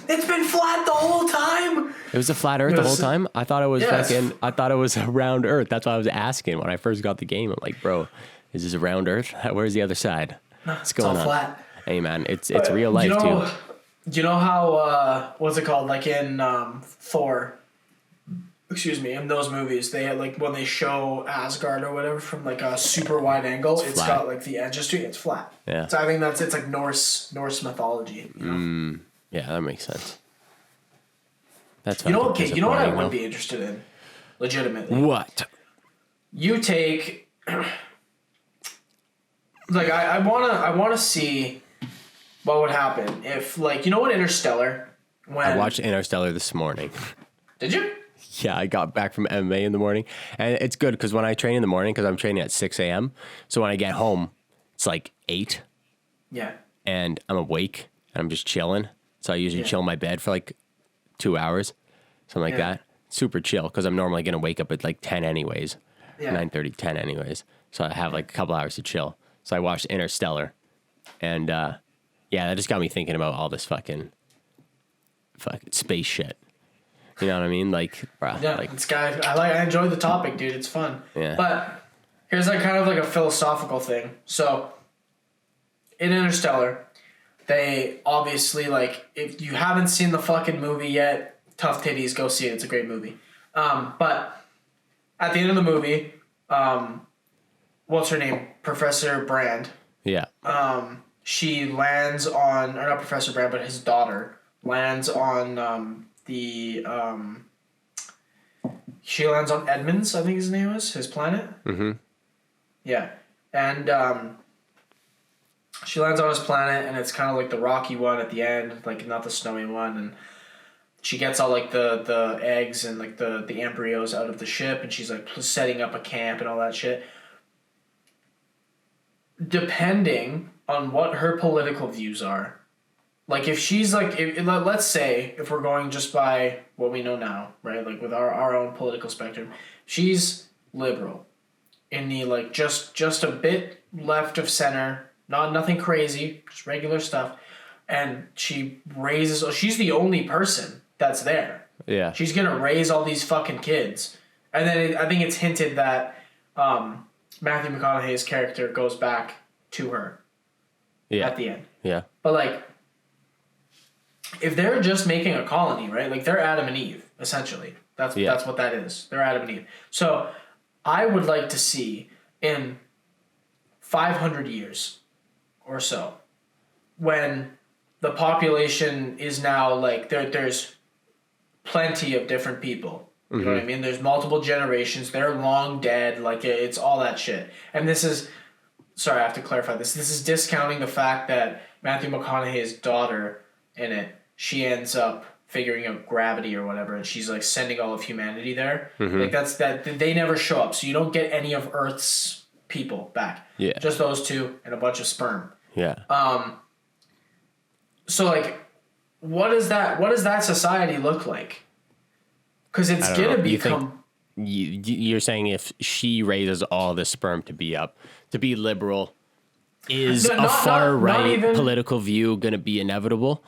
Speaker 1: It's been flat the whole time.
Speaker 2: It was a flat Earth the whole time? I thought it was I thought it was a round Earth. That's why I was asking when I first got the game. I'm like, bro, is this a round Earth? Where's the other side?
Speaker 1: What's going on? Flat.
Speaker 2: Hey man, it's real life too.
Speaker 1: Do you know how what's it called? Like in Thor. Excuse me, in those movies, they had like when they show Asgard or whatever from like a super wide angle, it's got like the edges to it, it's flat.
Speaker 2: Yeah.
Speaker 1: So I think it's like Norse mythology. You know?
Speaker 2: Yeah, that makes sense. That's
Speaker 1: you know what I would be interested in, legitimately.
Speaker 2: What?
Speaker 1: You take like I wanna see what would happen if, like, you know what, Interstellar, when
Speaker 2: I watched Interstellar this morning.
Speaker 1: Did you?
Speaker 2: Yeah, I got back from MMA in the morning, and it's good because when I train in the morning, because I'm training at 6 a.m., so when I get home, it's like 8.
Speaker 1: Yeah.
Speaker 2: And I'm awake and I'm just chilling. So I usually chill in my bed for like 2 hours, something like that. Super chill because I'm normally gonna wake up at like 10 anyways, 9:30, 10 anyways. So I have like a couple hours to chill. So I watched Interstellar, and that just got me thinking about all this fucking space shit. You know what I mean? Like, bruh.
Speaker 1: Yeah,
Speaker 2: like,
Speaker 1: I enjoy the topic, dude. It's fun.
Speaker 2: Yeah.
Speaker 1: But here's like kind of like a philosophical thing. So in Interstellar, they obviously, like, if you haven't seen the fucking movie yet, tough titties, go see it. It's a great movie. But at the end of the movie, what's her name? Professor Brand.
Speaker 2: Yeah.
Speaker 1: She lands on, or not Professor Brand, but his daughter lands on she lands on Edmonds, I think his name is, his planet.
Speaker 2: Mm-hmm.
Speaker 1: Yeah. And she lands on his planet, and it's kind of like the rocky one at the end, like not the snowy one, and she gets all like the eggs and like the embryos out of the ship, and she's like setting up a camp and all that shit. Depending on what her political views are, like if she's like, let's say if we're going just by what we know now, right? Like with our own political spectrum, she's liberal in the like just a bit left of center, nothing crazy, just regular stuff, and she's the only person that's there.
Speaker 2: Yeah.
Speaker 1: She's gonna raise all these fucking kids, and then I think it's hinted that Matthew McConaughey's character goes back to her at the end.
Speaker 2: Yeah.
Speaker 1: But like, if they're just making a colony, right? Like they're Adam and Eve, essentially. That's what that is. They're Adam and Eve. So I would like to see in 500 years or so, when the population is now like there's plenty of different people. You know what I mean? There's multiple generations. They're long dead. Like it's all that shit. And this is, sorry, I have to clarify this. This is discounting the fact that Matthew McConaughey's daughter in it, she ends up figuring out gravity or whatever, and she's like sending all of humanity there. Like that they never show up, so you don't get any of Earth's people back. Yeah, just those two and a bunch of sperm.
Speaker 2: Yeah.
Speaker 1: So like, what does that society look like? Because it's gonna become.
Speaker 2: You're saying if she raises all the sperm to be liberal, is a far right political view going to be inevitable?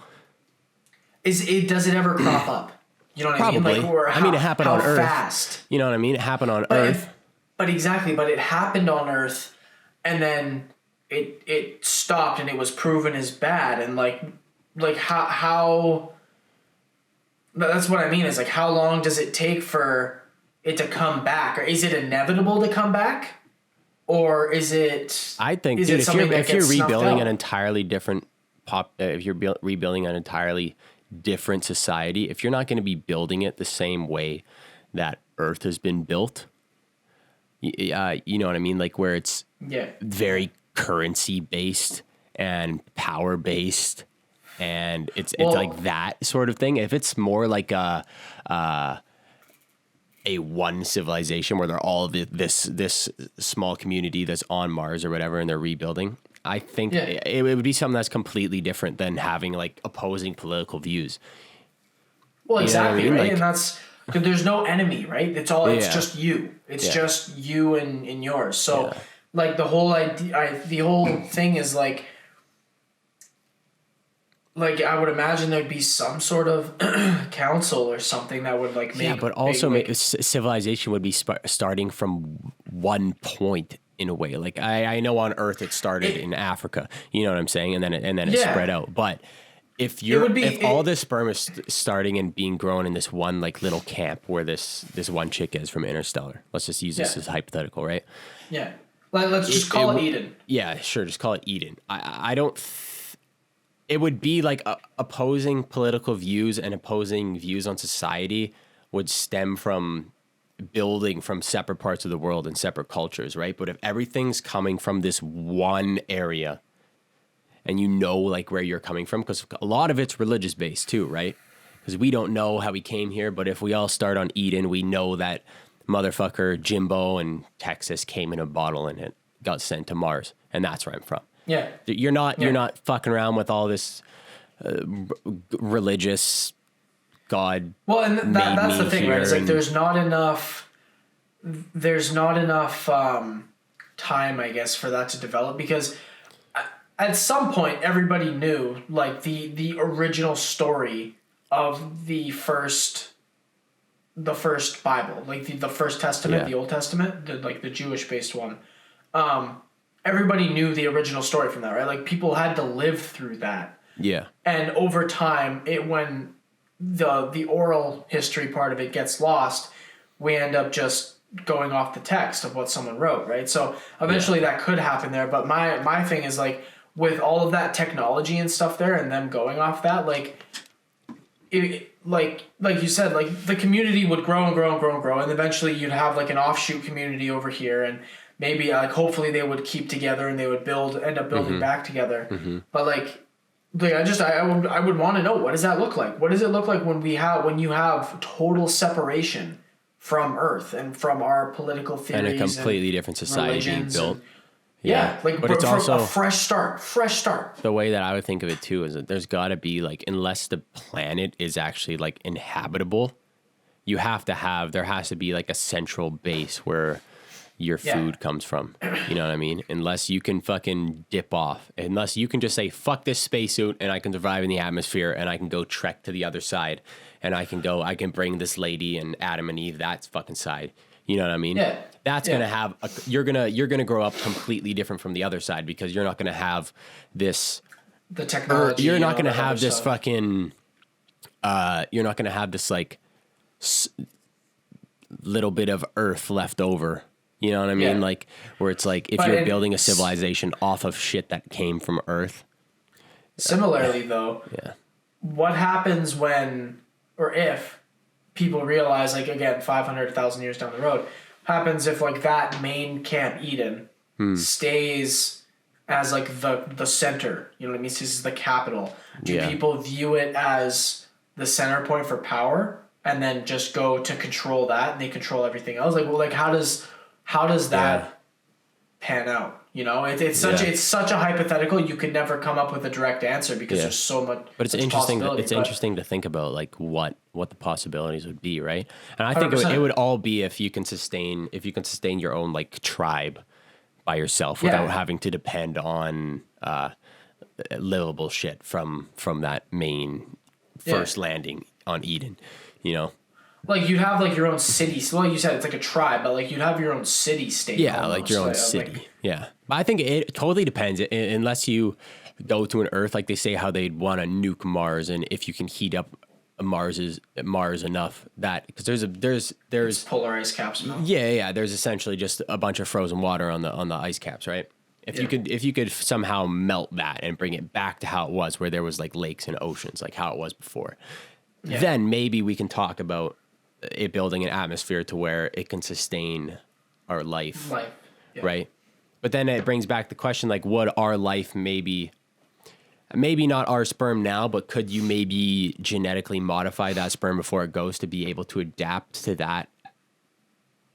Speaker 1: Does it ever crop up? You know what I mean?
Speaker 2: Like, it happened on Earth.
Speaker 1: Fast?
Speaker 2: You know what I mean? It happened on Earth.
Speaker 1: But exactly. But it happened on Earth, and then it stopped, and it was proven as bad. And like how. That's what I mean. Is like, how long does it take for it to come back, or is it inevitable to come back? Or is it?
Speaker 2: I think, dude, if you're rebuilding an entirely different if you're rebuilding an entirely different society, if you're not going to be building it the same way that Earth has been built, you know what I mean? Like where it's very currency based and power based, and it's like that sort of thing. If it's more like a one civilization where they're all this small community that's on Mars or whatever, and they're rebuilding, I think it would be something that's completely different than having like opposing political views.
Speaker 1: Well, exactly, right? Like, and that's because there's no enemy, right? It's all it's just you. It's just you and yours. So like the whole idea, the whole thing is like I would imagine there'd be some sort of council or something that would like make.
Speaker 2: Yeah, but also civilization would be starting from one point in a way. Like I know on Earth it started in Africa, you know what I'm saying? And then it
Speaker 1: Yeah.
Speaker 2: spread out. But if all this sperm is starting and being grown in this one like little camp where this one chick is from Interstellar, let's just use this as hypothetical, right?
Speaker 1: Yeah. Let's just call it Eden.
Speaker 2: Yeah, sure. Just call it Eden. I don't. It would be like opposing political views and opposing views on society would stem from building from separate parts of the world and separate cultures, right? But if everything's coming from this one area, and you know like where you're coming from, because a lot of it's religious based too, right? Because we don't know how we came here, but if we all start on Eden, we know that motherfucker Jimbo in Texas came in a bottle and it got sent to Mars, and that's where I'm from.
Speaker 1: Yeah,
Speaker 2: you're not fucking around with all this religious God.
Speaker 1: Well, and that's the thing, right? It's like there's not enough time, I guess, for that to develop, because at some point everybody knew like the original story of the first Bible, like the first Testament, the Old Testament, the Jewish based one. Everybody knew the original story from that, right? Like people had to live through that.
Speaker 2: Yeah.
Speaker 1: And over time, when the oral history part of it gets lost, we end up just going off the text of what someone wrote, right? So eventually that could happen there. But my thing is like with all of that technology and stuff there and them going off that, like you said, like the community would grow and grow and grow and grow, and eventually you'd have like an offshoot community over here, and maybe like hopefully they would keep together and they would end up building back together. Mm-hmm. But like I would want to know, what does that look like? What does it look like when you have total separation from Earth and from our political theories
Speaker 2: and a completely different society being built?
Speaker 1: But it's also a fresh start.
Speaker 2: The way that I would think of it too is that there's got to be like, unless the planet is actually like inhabitable, there has to be like a central base where your food comes from. You know what I mean? Unless you can fucking dip off, unless you can just say, fuck this spacesuit and I can survive in the atmosphere and I can go trek to the other side and I can bring this lady and Adam and Eve that fucking side. You know what I mean?
Speaker 1: Yeah.
Speaker 2: That's gonna have you're gonna grow up completely different from the other side, because you're not gonna have this
Speaker 1: the technology.
Speaker 2: You're not gonna have this fucking you're not gonna have this like little bit of Earth left over. You know what I mean? Yeah. Like where it's like if you're building a civilization off of shit that came from Earth.
Speaker 1: Similarly, though, what happens when or if people realize, like, again, 500,000 years down the road, happens if like that main Camp Eden stays as like the center, you know what I mean? This is the capital. Do people view it as the center point for power and then just go to control that and they control everything else? Like, well, like how does that pan out? You know, it's such a hypothetical. You could never come up with a direct answer because there's so much. But it's
Speaker 2: interesting. It's interesting to think about like what the possibilities would be, right? And I think it would all be if you can sustain your own like tribe by yourself without having to depend on livable shit from that main first landing on Eden. You know.
Speaker 1: Like, you'd have, like, your own city. So, like you said, it's like a tribe, but, like, you'd have your own city-state.
Speaker 2: Yeah, almost, like your own city. Like, yeah. But I think it totally depends. Unless you go to an Earth, like they say how they'd want to nuke Mars, and if you can heat up Mars enough that... Because there's it's
Speaker 1: polar ice caps now.
Speaker 2: Yeah. There's essentially just a bunch of frozen water on the ice caps, right? If you could somehow melt that and bring it back to how it was, where there was, like, lakes and oceans, like how it was before, then maybe we can talk about it building an atmosphere to where it can sustain our life. Right? But then it brings back the question, like, would our life maybe not our sperm now, but could you maybe genetically modify that sperm before it goes to be able to adapt to that?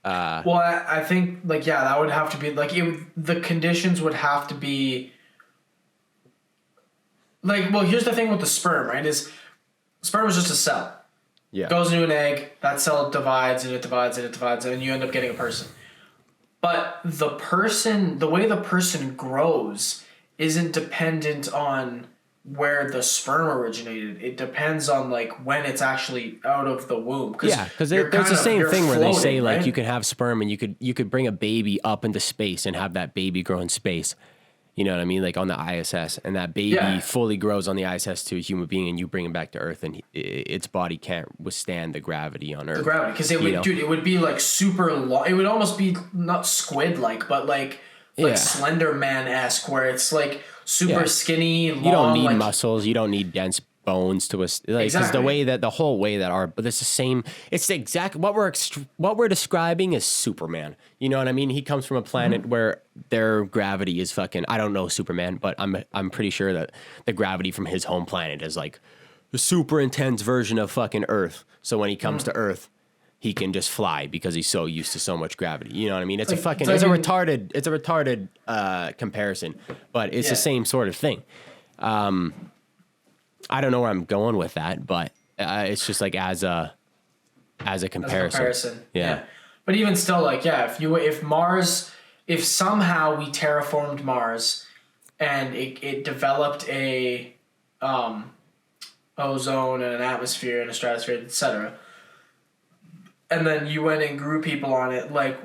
Speaker 1: Well, I think, like, that would have to be, like, the conditions would have to be, like, well, here's the thing with the sperm, right, is sperm is just a cell. Yeah. Goes into an egg, that cell divides, and it divides, and it divides, and you end up getting a person. But the way the person grows isn't dependent on where the sperm originated. It depends on like when it's actually out of the womb.
Speaker 2: Because there's the same thing where they say like
Speaker 1: right?
Speaker 2: you can have sperm and you could bring a baby up into space and have that baby grow in space. You know what I mean? Like on the ISS, and that baby fully grows on the ISS to a human being, and you bring him back to Earth, and its body can't withstand the gravity on Earth.
Speaker 1: The gravity, because it would, dude, it would be like super long. It would almost be not squid-like, but like Slender Man-esque, where it's like super skinny, long.
Speaker 2: You don't need muscles. You don't need dense bones to us. Like, because the whole way that our, but it's the same. It's the exact what we're describing is Superman. You know what I mean? He comes from a planet where their gravity is fucking. I don't know Superman, but I'm pretty sure that the gravity from his home planet is like a super intense version of fucking Earth. So when he comes to Earth, he can just fly because he's so used to so much gravity. You know what I mean? It's like, it's a retarded comparison, but it's the same sort of thing. I don't know where I'm going with that, but it's just like as a comparison. Yeah.
Speaker 1: But even still, like, if somehow we terraformed Mars and it developed a ozone and an atmosphere and a stratosphere, etc., and then you went and grew people on it, like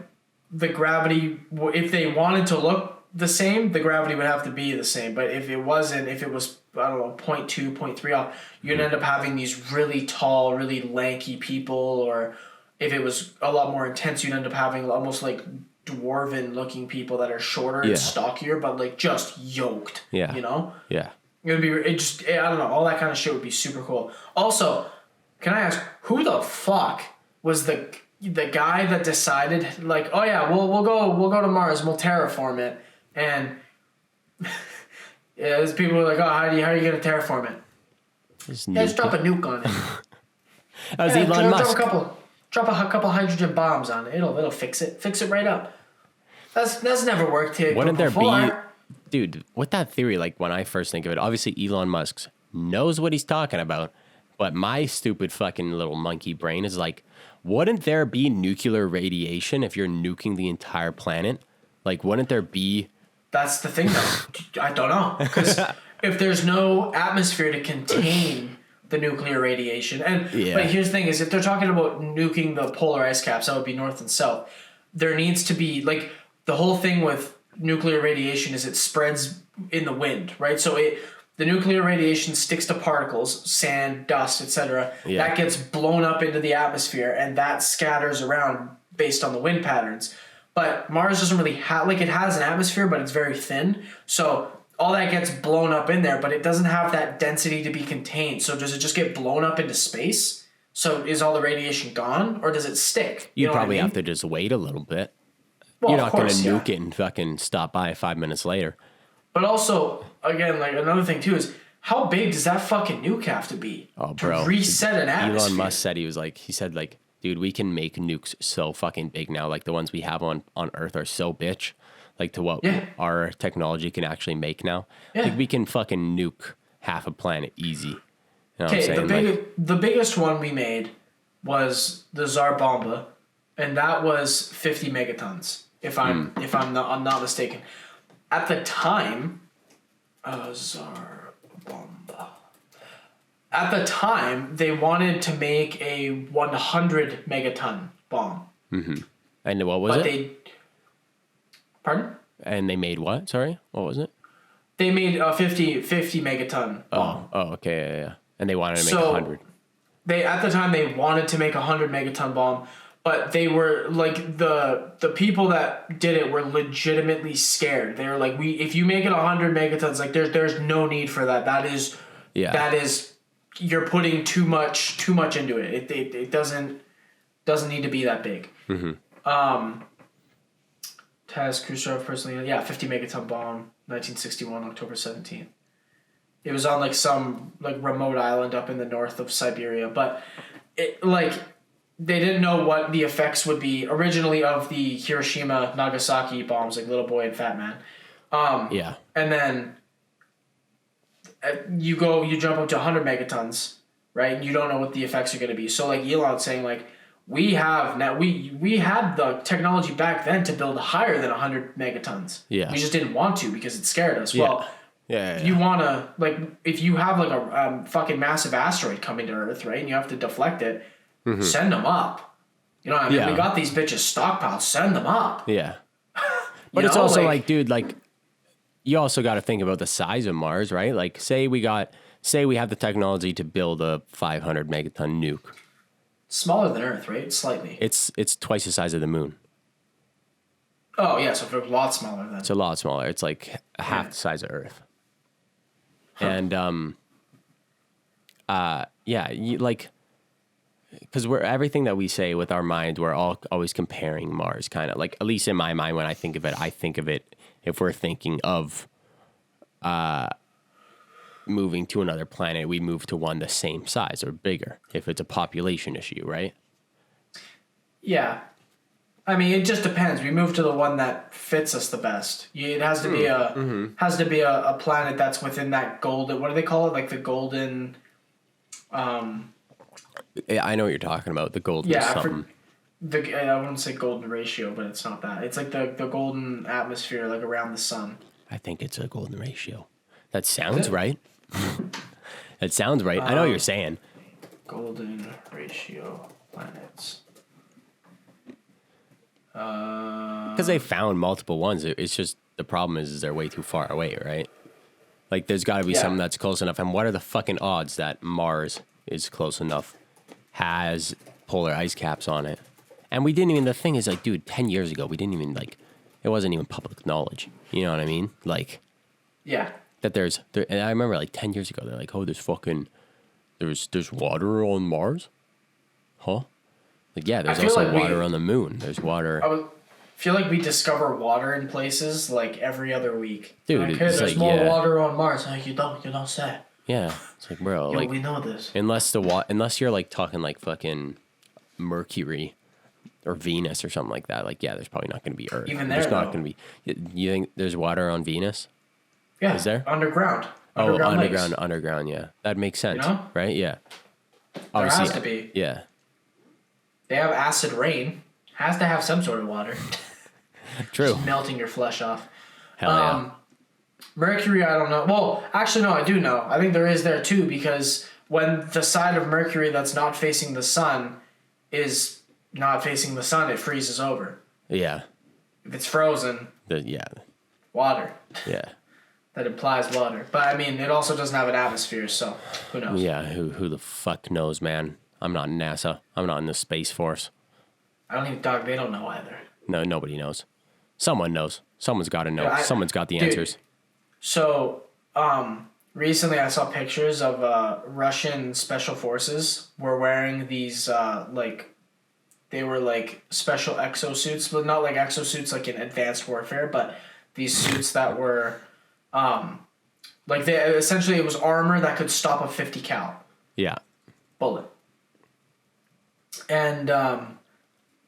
Speaker 1: the gravity, if they wanted to look the same, the gravity would have to be the same. But if it wasn't, if it was, I don't know, 0.2, 0.3 off, you'd end up having these really tall, really lanky people, or if it was a lot more intense, you'd end up having almost like dwarven looking people that are shorter and stockier, but like just yoked.
Speaker 2: Yeah.
Speaker 1: You know?
Speaker 2: Yeah.
Speaker 1: I don't know, all that kind of shit would be super cool. Also, can I ask, who the fuck was the guy that decided, like, oh yeah, we'll go to Mars and we'll terraform it, and there's people who are like, oh, how are you gonna terraform it? Just drop a nuke on it.
Speaker 2: That was Elon Musk.
Speaker 1: Drop a couple hydrogen bombs on it. It'll fix it right up. That's never worked here.
Speaker 2: Wouldn't there be, dude? With that theory, like when I first think of it, obviously Elon Musk knows what he's talking about, but my stupid fucking little monkey brain is like, wouldn't there be nuclear radiation if you're nuking the entire planet? Like, wouldn't there be?
Speaker 1: That's the thing, though. I don't know, because if there's no atmosphere to contain the nuclear radiation, but here's the thing: is if they're talking about nuking the polar ice caps, that would be north and south. There needs to be, like, the whole thing with nuclear radiation is it spreads in the wind, right? So the nuclear radiation sticks to particles, sand, dust, etc. That gets blown up into the atmosphere, and that scatters around based on the wind patterns. But Mars doesn't really have, like, it has an atmosphere, but it's very thin. So all that gets blown up in there, but it doesn't have that density to be contained. So does it just get blown up into space? So is all the radiation gone, or does it stick?
Speaker 2: You probably have to just wait a little bit. Well, you're not going to nuke it and fucking stop by 5 minutes later.
Speaker 1: But also, again, like, another thing too is, how big does that fucking nuke have to be to reset an atmosphere?
Speaker 2: Elon Musk said he said, dude, we can make nukes so fucking big now. Like, the ones we have on Earth are so bitch. Like, to what our technology can actually make now. Yeah. Like, we can fucking nuke half a planet easy. You know what I'm saying?
Speaker 1: The biggest one we made was the Tsar Bomba, and that was 50 megatons, if I'm not mistaken. At the time, Tsar Bomba. At the time, they wanted to make a 100 megaton bomb.
Speaker 2: Mm-hmm. And what was it?
Speaker 1: Pardon?
Speaker 2: And they made what? Sorry, what was it?
Speaker 1: They made a 50 megaton bomb.
Speaker 2: Oh, okay, yeah. And they wanted to make 100.
Speaker 1: At the time, they wanted to make a 100 megaton bomb, but they were like, the people that did it were legitimately scared. They were like, if you make it 100 megatons, like, there's no need for that. That is you're putting too much into it. It doesn't need to be that big.
Speaker 2: Mm-hmm.
Speaker 1: Taz Khrushchev personally, 50 megaton bomb, 1961, October 17th. It was on like some like remote island up in the north of Siberia, but they didn't know what the effects would be originally of the Hiroshima, Nagasaki bombs, like Little Boy and Fat Man. And then you jump up to 100 megatons, right? And you don't know what the effects are going to be. So like Elon's saying, like, we had the technology back then to build higher than 100 megatons. Yeah. We just didn't want to because it scared us. Yeah. Well,
Speaker 2: Yeah.
Speaker 1: You want to, like, if you have, like, a fucking massive asteroid coming to Earth, right, and you have to deflect it, send them up. You know what I mean?
Speaker 2: Yeah.
Speaker 1: We got these bitches stockpiled. Send them up.
Speaker 2: Yeah. But it's also like, dude, like, you also got to think about the size of Mars, right? Like, say we have the technology to build a 500 megaton nuke.
Speaker 1: Smaller than Earth, right? Slightly.
Speaker 2: It's twice the size of the moon.
Speaker 1: Oh, yeah, so it's a lot smaller then.
Speaker 2: It's a lot smaller. It's like half the size of Earth. Huh. And, yeah, like, because everything that we say with our minds, we're always comparing Mars, kind of like, at least in my mind, when I think of it, if we're thinking of moving to another planet, we move to one the same size or bigger if it's a population issue, right?
Speaker 1: Yeah. I mean, it just depends. We move to the one that fits us the best. It has to be a planet that's within that golden, what do they call it? Like the golden
Speaker 2: Yeah, I know what you're talking about. The golden something.
Speaker 1: I wouldn't say golden ratio, but it's not that. It's like the golden atmosphere, like around the sun.
Speaker 2: I think it's a golden ratio. That sounds right. That sounds right. I know what you're saying.
Speaker 1: Golden ratio planets.
Speaker 2: Because they found multiple ones. It's just the problem is they're way too far away, right? Like there's got to be something that's close enough. And what are the fucking odds that Mars is close enough, has polar ice caps on it? And we didn't even, the thing is like, dude, 10 years ago, we didn't even like, it wasn't even public knowledge. You know what I mean? Like,
Speaker 1: yeah.
Speaker 2: That and I remember like 10 years ago, they're like, oh, there's water on Mars? Huh? Like, yeah, there's also like water on the moon. There's water.
Speaker 1: I feel like we discover water in places like every other week.
Speaker 2: Dude,
Speaker 1: like, hey, there's more water on Mars. Like, you don't say.
Speaker 2: Yeah. It's like, bro,
Speaker 1: Yo,
Speaker 2: like,
Speaker 1: we know this.
Speaker 2: Unless you're like talking like fucking Mercury or Venus or something like that. Like, yeah, there's probably not going to be Earth.
Speaker 1: Even there,
Speaker 2: there's not going to be. You think there's water on Venus?
Speaker 1: Yeah.
Speaker 2: Is there?
Speaker 1: Underground.
Speaker 2: Underground, yeah. That makes sense, right? Yeah.
Speaker 1: Obviously, there has to be.
Speaker 2: Yeah.
Speaker 1: They have acid rain. Has to have some sort of water.
Speaker 2: True.
Speaker 1: Just melting your flesh off.
Speaker 2: Hell yeah.
Speaker 1: Mercury, I don't know. Well, actually, no, I do know. I think there is there too, because when the side of Mercury that's not facing the sun is not facing the sun, it freezes over.
Speaker 2: Yeah.
Speaker 1: If it's frozen, water.
Speaker 2: Yeah.
Speaker 1: That implies water. But, I mean, it also doesn't have an atmosphere, so who knows?
Speaker 2: Yeah, who the fuck knows, man? I'm not in NASA. I'm not in the Space Force.
Speaker 1: I don't even, dog, they don't know either.
Speaker 2: No, nobody knows. Someone knows. Someone's got to know. Someone's got the answers.
Speaker 1: So, recently I saw pictures of Russian special forces were wearing these, they were like special exosuits, but not like exosuits like in Advanced Warfare, but these suits that were, essentially it was armor that could stop a 50 cal.
Speaker 2: Yeah.
Speaker 1: Bullet. And,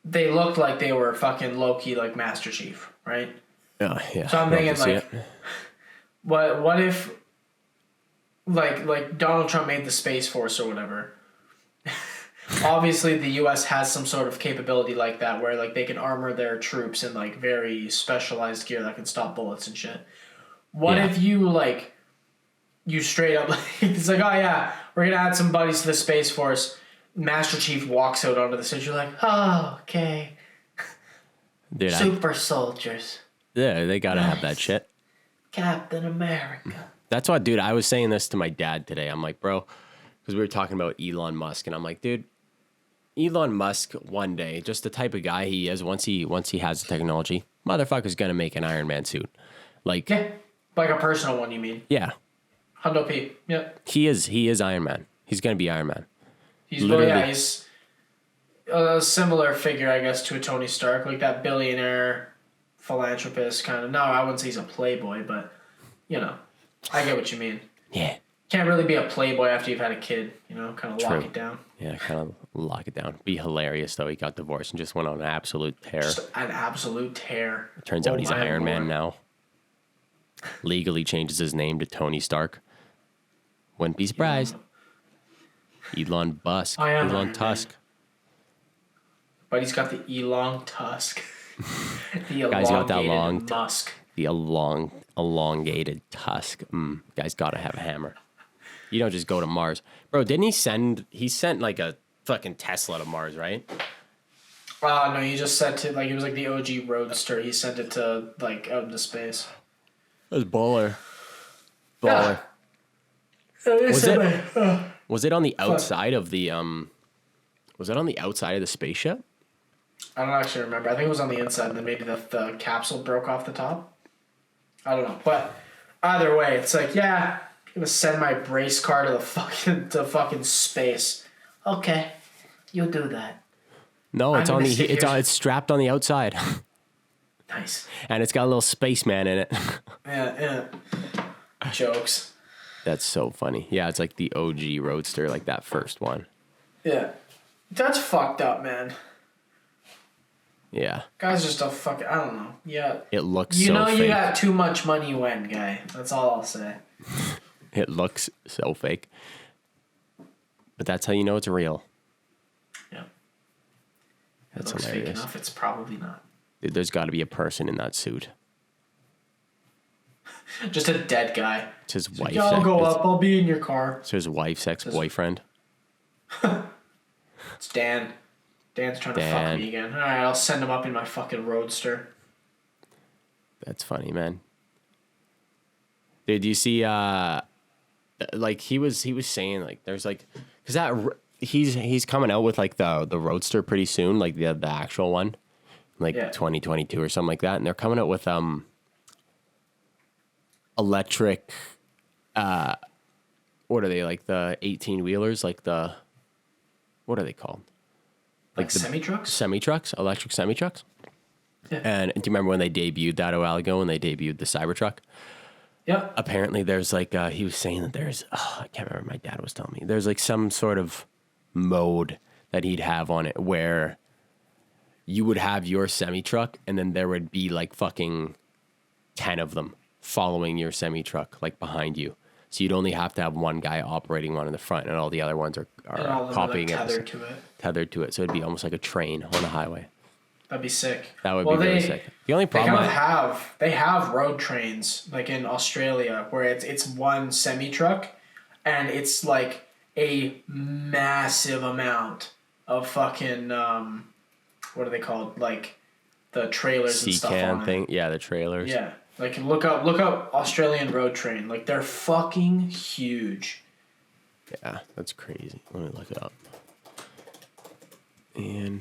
Speaker 1: they looked like they were fucking low-key like Master Chief, right?
Speaker 2: Oh, yeah.
Speaker 1: So I'm thinking like, what if, like Donald Trump made the Space Force or whatever. Obviously, the U.S. has some sort of capability like that where like they can armor their troops in like very specialized gear that can stop bullets and shit. What if you straight up it's like, oh yeah, we're gonna add some buddies to the Space Force. Master Chief walks out onto the stage. You're like, oh, okay.
Speaker 2: Dude,
Speaker 1: Super soldiers.
Speaker 2: Yeah, they gotta have that shit.
Speaker 1: Captain America.
Speaker 2: That's what, dude, I was saying this to my dad today. I'm like, bro, because we were talking about Elon Musk, and I'm like, dude, Elon Musk one day, just the type of guy he is, once he has the technology, motherfucker's gonna make an Iron Man suit. Like,
Speaker 1: yeah, like a personal one, you mean?
Speaker 2: Yeah.
Speaker 1: Hundo P. Yep.
Speaker 2: He is Iron Man. He's gonna be Iron Man.
Speaker 1: He's a similar figure, I guess, to a Tony Stark, like that billionaire philanthropist kind of. No, I wouldn't say he's a playboy, but you know, I get what you mean.
Speaker 2: Yeah.
Speaker 1: Can't really be a playboy after you've had a kid, you know, kind of lock it down.
Speaker 2: Yeah, kind of lock it down. Be hilarious though. He got divorced and just went on an absolute tear.
Speaker 1: Just an absolute tear.
Speaker 2: Turns out he's Iron Man now. Legally changes his name to Tony Stark. Wouldn't be surprised. Elon Musk. Elon Tusk.
Speaker 1: But he's got the Elon Tusk.
Speaker 2: The guy's got that long
Speaker 1: Musk.
Speaker 2: the elongated tusk. Guys gotta have a hammer. You don't just go to Mars. Bro, didn't he sent like a fucking Tesla to Mars, right?
Speaker 1: No, he just sent it, like, it was like the OG Roadster. He sent it to, like, out into space.
Speaker 2: That was baller.
Speaker 1: Yeah.
Speaker 2: Was it on the outside of the was it on the outside of the spaceship?
Speaker 1: I don't actually remember. I think it was on the inside, and then maybe the capsule broke off the top. I don't know. But either way, it's like, yeah, I'm gonna send my brace car to the fucking space. Okay, you'll do that.
Speaker 2: No, it's it's strapped on the outside.
Speaker 1: Nice.
Speaker 2: And it's got a little spaceman in it.
Speaker 1: Yeah. Jokes.
Speaker 2: That's so funny. Yeah, it's like the OG Roadster, like that first one.
Speaker 1: Yeah. That's fucked up, man.
Speaker 2: Yeah.
Speaker 1: Guy's just a fucking, I don't know. Yeah.
Speaker 2: It looks
Speaker 1: so fake. You got too much money when, guy. That's all I'll say.
Speaker 2: It looks so fake. But that's how you know it's real.
Speaker 1: Yeah.
Speaker 2: That's
Speaker 1: it looks
Speaker 2: hilarious.
Speaker 1: Fake enough, it's probably not.
Speaker 2: Dude, there's got to be a person in that suit.
Speaker 1: Just a dead guy.
Speaker 2: It's his wife.
Speaker 1: Yeah, I'll go up. I'll be in your car.
Speaker 2: It's his wife's ex-boyfriend.
Speaker 1: It's Dan. Dan's trying to fuck me again. All right, I'll send him up in my fucking Roadster.
Speaker 2: That's funny, man. Dude, do you see? Like he was saying, like there's like, cause that he's coming out with like the Roadster pretty soon, like the actual one, like 2022 or something like that, and they're coming out with electric. What are they, like the 18-wheelers, like the, what are they called?
Speaker 1: Like semi-trucks?
Speaker 2: Semi-trucks, electric semi-trucks. Yeah. And do you remember when they debuted that a while ago, when they debuted the Cybertruck?
Speaker 1: Yeah.
Speaker 2: Apparently there's like, he was saying that there's, I can't remember, my dad was telling me, there's like some sort of mode that he'd have on it where you would have your semi-truck and then there would be like fucking 10 of them following your semi-truck, like behind you. So you'd only have to have one guy operating one in the front, and all the other ones are copying it. Tethered to it. So it'd be almost like a train on the highway.
Speaker 1: That'd be sick.
Speaker 2: That would be really sick. The only problem
Speaker 1: they have road trains like in Australia where it's one semi truck, and it's like a massive amount of fucking what are they called, like the trailers and stuff on
Speaker 2: thing.
Speaker 1: it.
Speaker 2: Yeah, the trailers.
Speaker 1: Yeah. Like, look up Australian road train. Like, they're fucking huge.
Speaker 2: Yeah, that's crazy. Let me look it up. And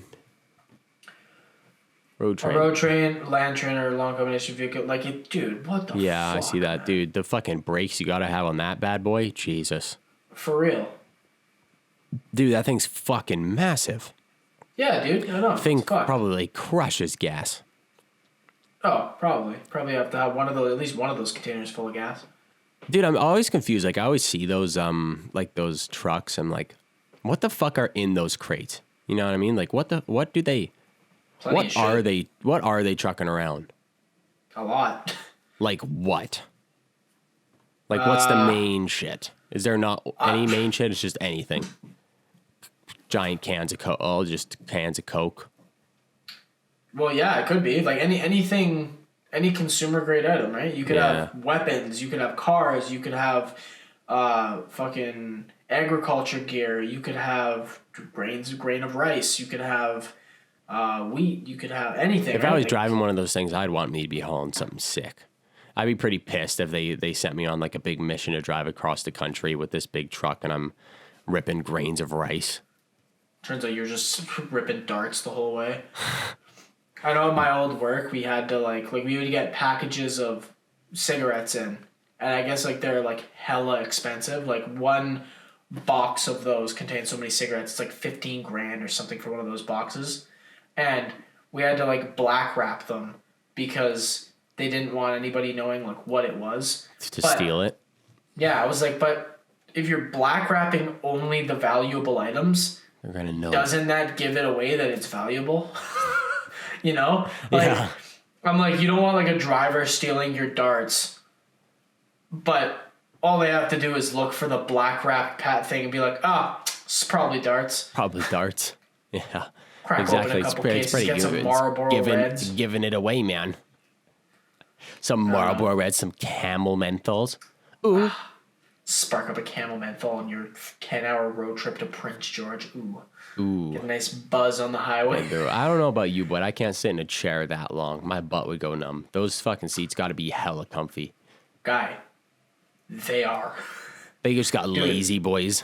Speaker 2: road train.
Speaker 1: A road train, land train, or long combination vehicle. Like, dude, what the fuck?
Speaker 2: Yeah, I see that, man. Dude. The fucking brakes you gotta have on that bad boy. Jesus.
Speaker 1: For real.
Speaker 2: Dude, that thing's fucking massive.
Speaker 1: Yeah, dude. I know.
Speaker 2: Thing probably crushes gas.
Speaker 1: Oh, probably. Probably have to have at least one of those containers full of gas.
Speaker 2: Dude, I'm always confused. Like, I always see those, like those trucks. I'm like, what the fuck are in those crates? You know what I mean? Like, what are they trucking around?
Speaker 1: A lot.
Speaker 2: Like what? Like, what's the main shit? Is there not any main shit? It's just anything. Giant cans of Coke. Oh, just cans of Coke.
Speaker 1: Well, yeah, it could be like anything, any consumer grade item, right? You could have weapons, you could have cars, you could have fucking agriculture gear, you could have grain of rice, you could have wheat, you could have anything.
Speaker 2: If I was driving one of those things, I'd want me to be hauling something sick. I'd be pretty pissed if they sent me on like a big mission to drive across the country with this big truck and I'm ripping grains of rice.
Speaker 1: Turns out you're just ripping darts the whole way. I know in my old work, we had to like we would get packages of cigarettes in. And I guess like they're like hella expensive. Like one box of those contains so many cigarettes. It's like 15 grand or something for one of those boxes. And we had to like black wrap them because they didn't want anybody knowing like what it was.
Speaker 2: To steal it?
Speaker 1: Yeah, I was like, but if you're black wrapping only the valuable items,
Speaker 2: they're gonna know.
Speaker 1: Doesn't that give it away that it's valuable? You know? Like, yeah. I'm like, you don't want like a driver stealing your darts, but all they have to do is look for the black wrap thing and be like, it's probably darts.
Speaker 2: Probably darts. Yeah.
Speaker 1: Crack exactly. Open a couple cases, get some Marlboro Reds.
Speaker 2: Giving it away, man. Some Marlboro Red, some Camel menthols. Ooh.
Speaker 1: Spark up a Camel menthol on your 10-hour road trip to Prince George. Ooh.
Speaker 2: Ooh.
Speaker 1: Get a nice buzz on the highway.
Speaker 2: I don't know about you, but I can't sit in a chair that long. My butt would go numb. Those fucking seats got to be hella comfy.
Speaker 1: Guy, they are.
Speaker 2: They just got lazy boys.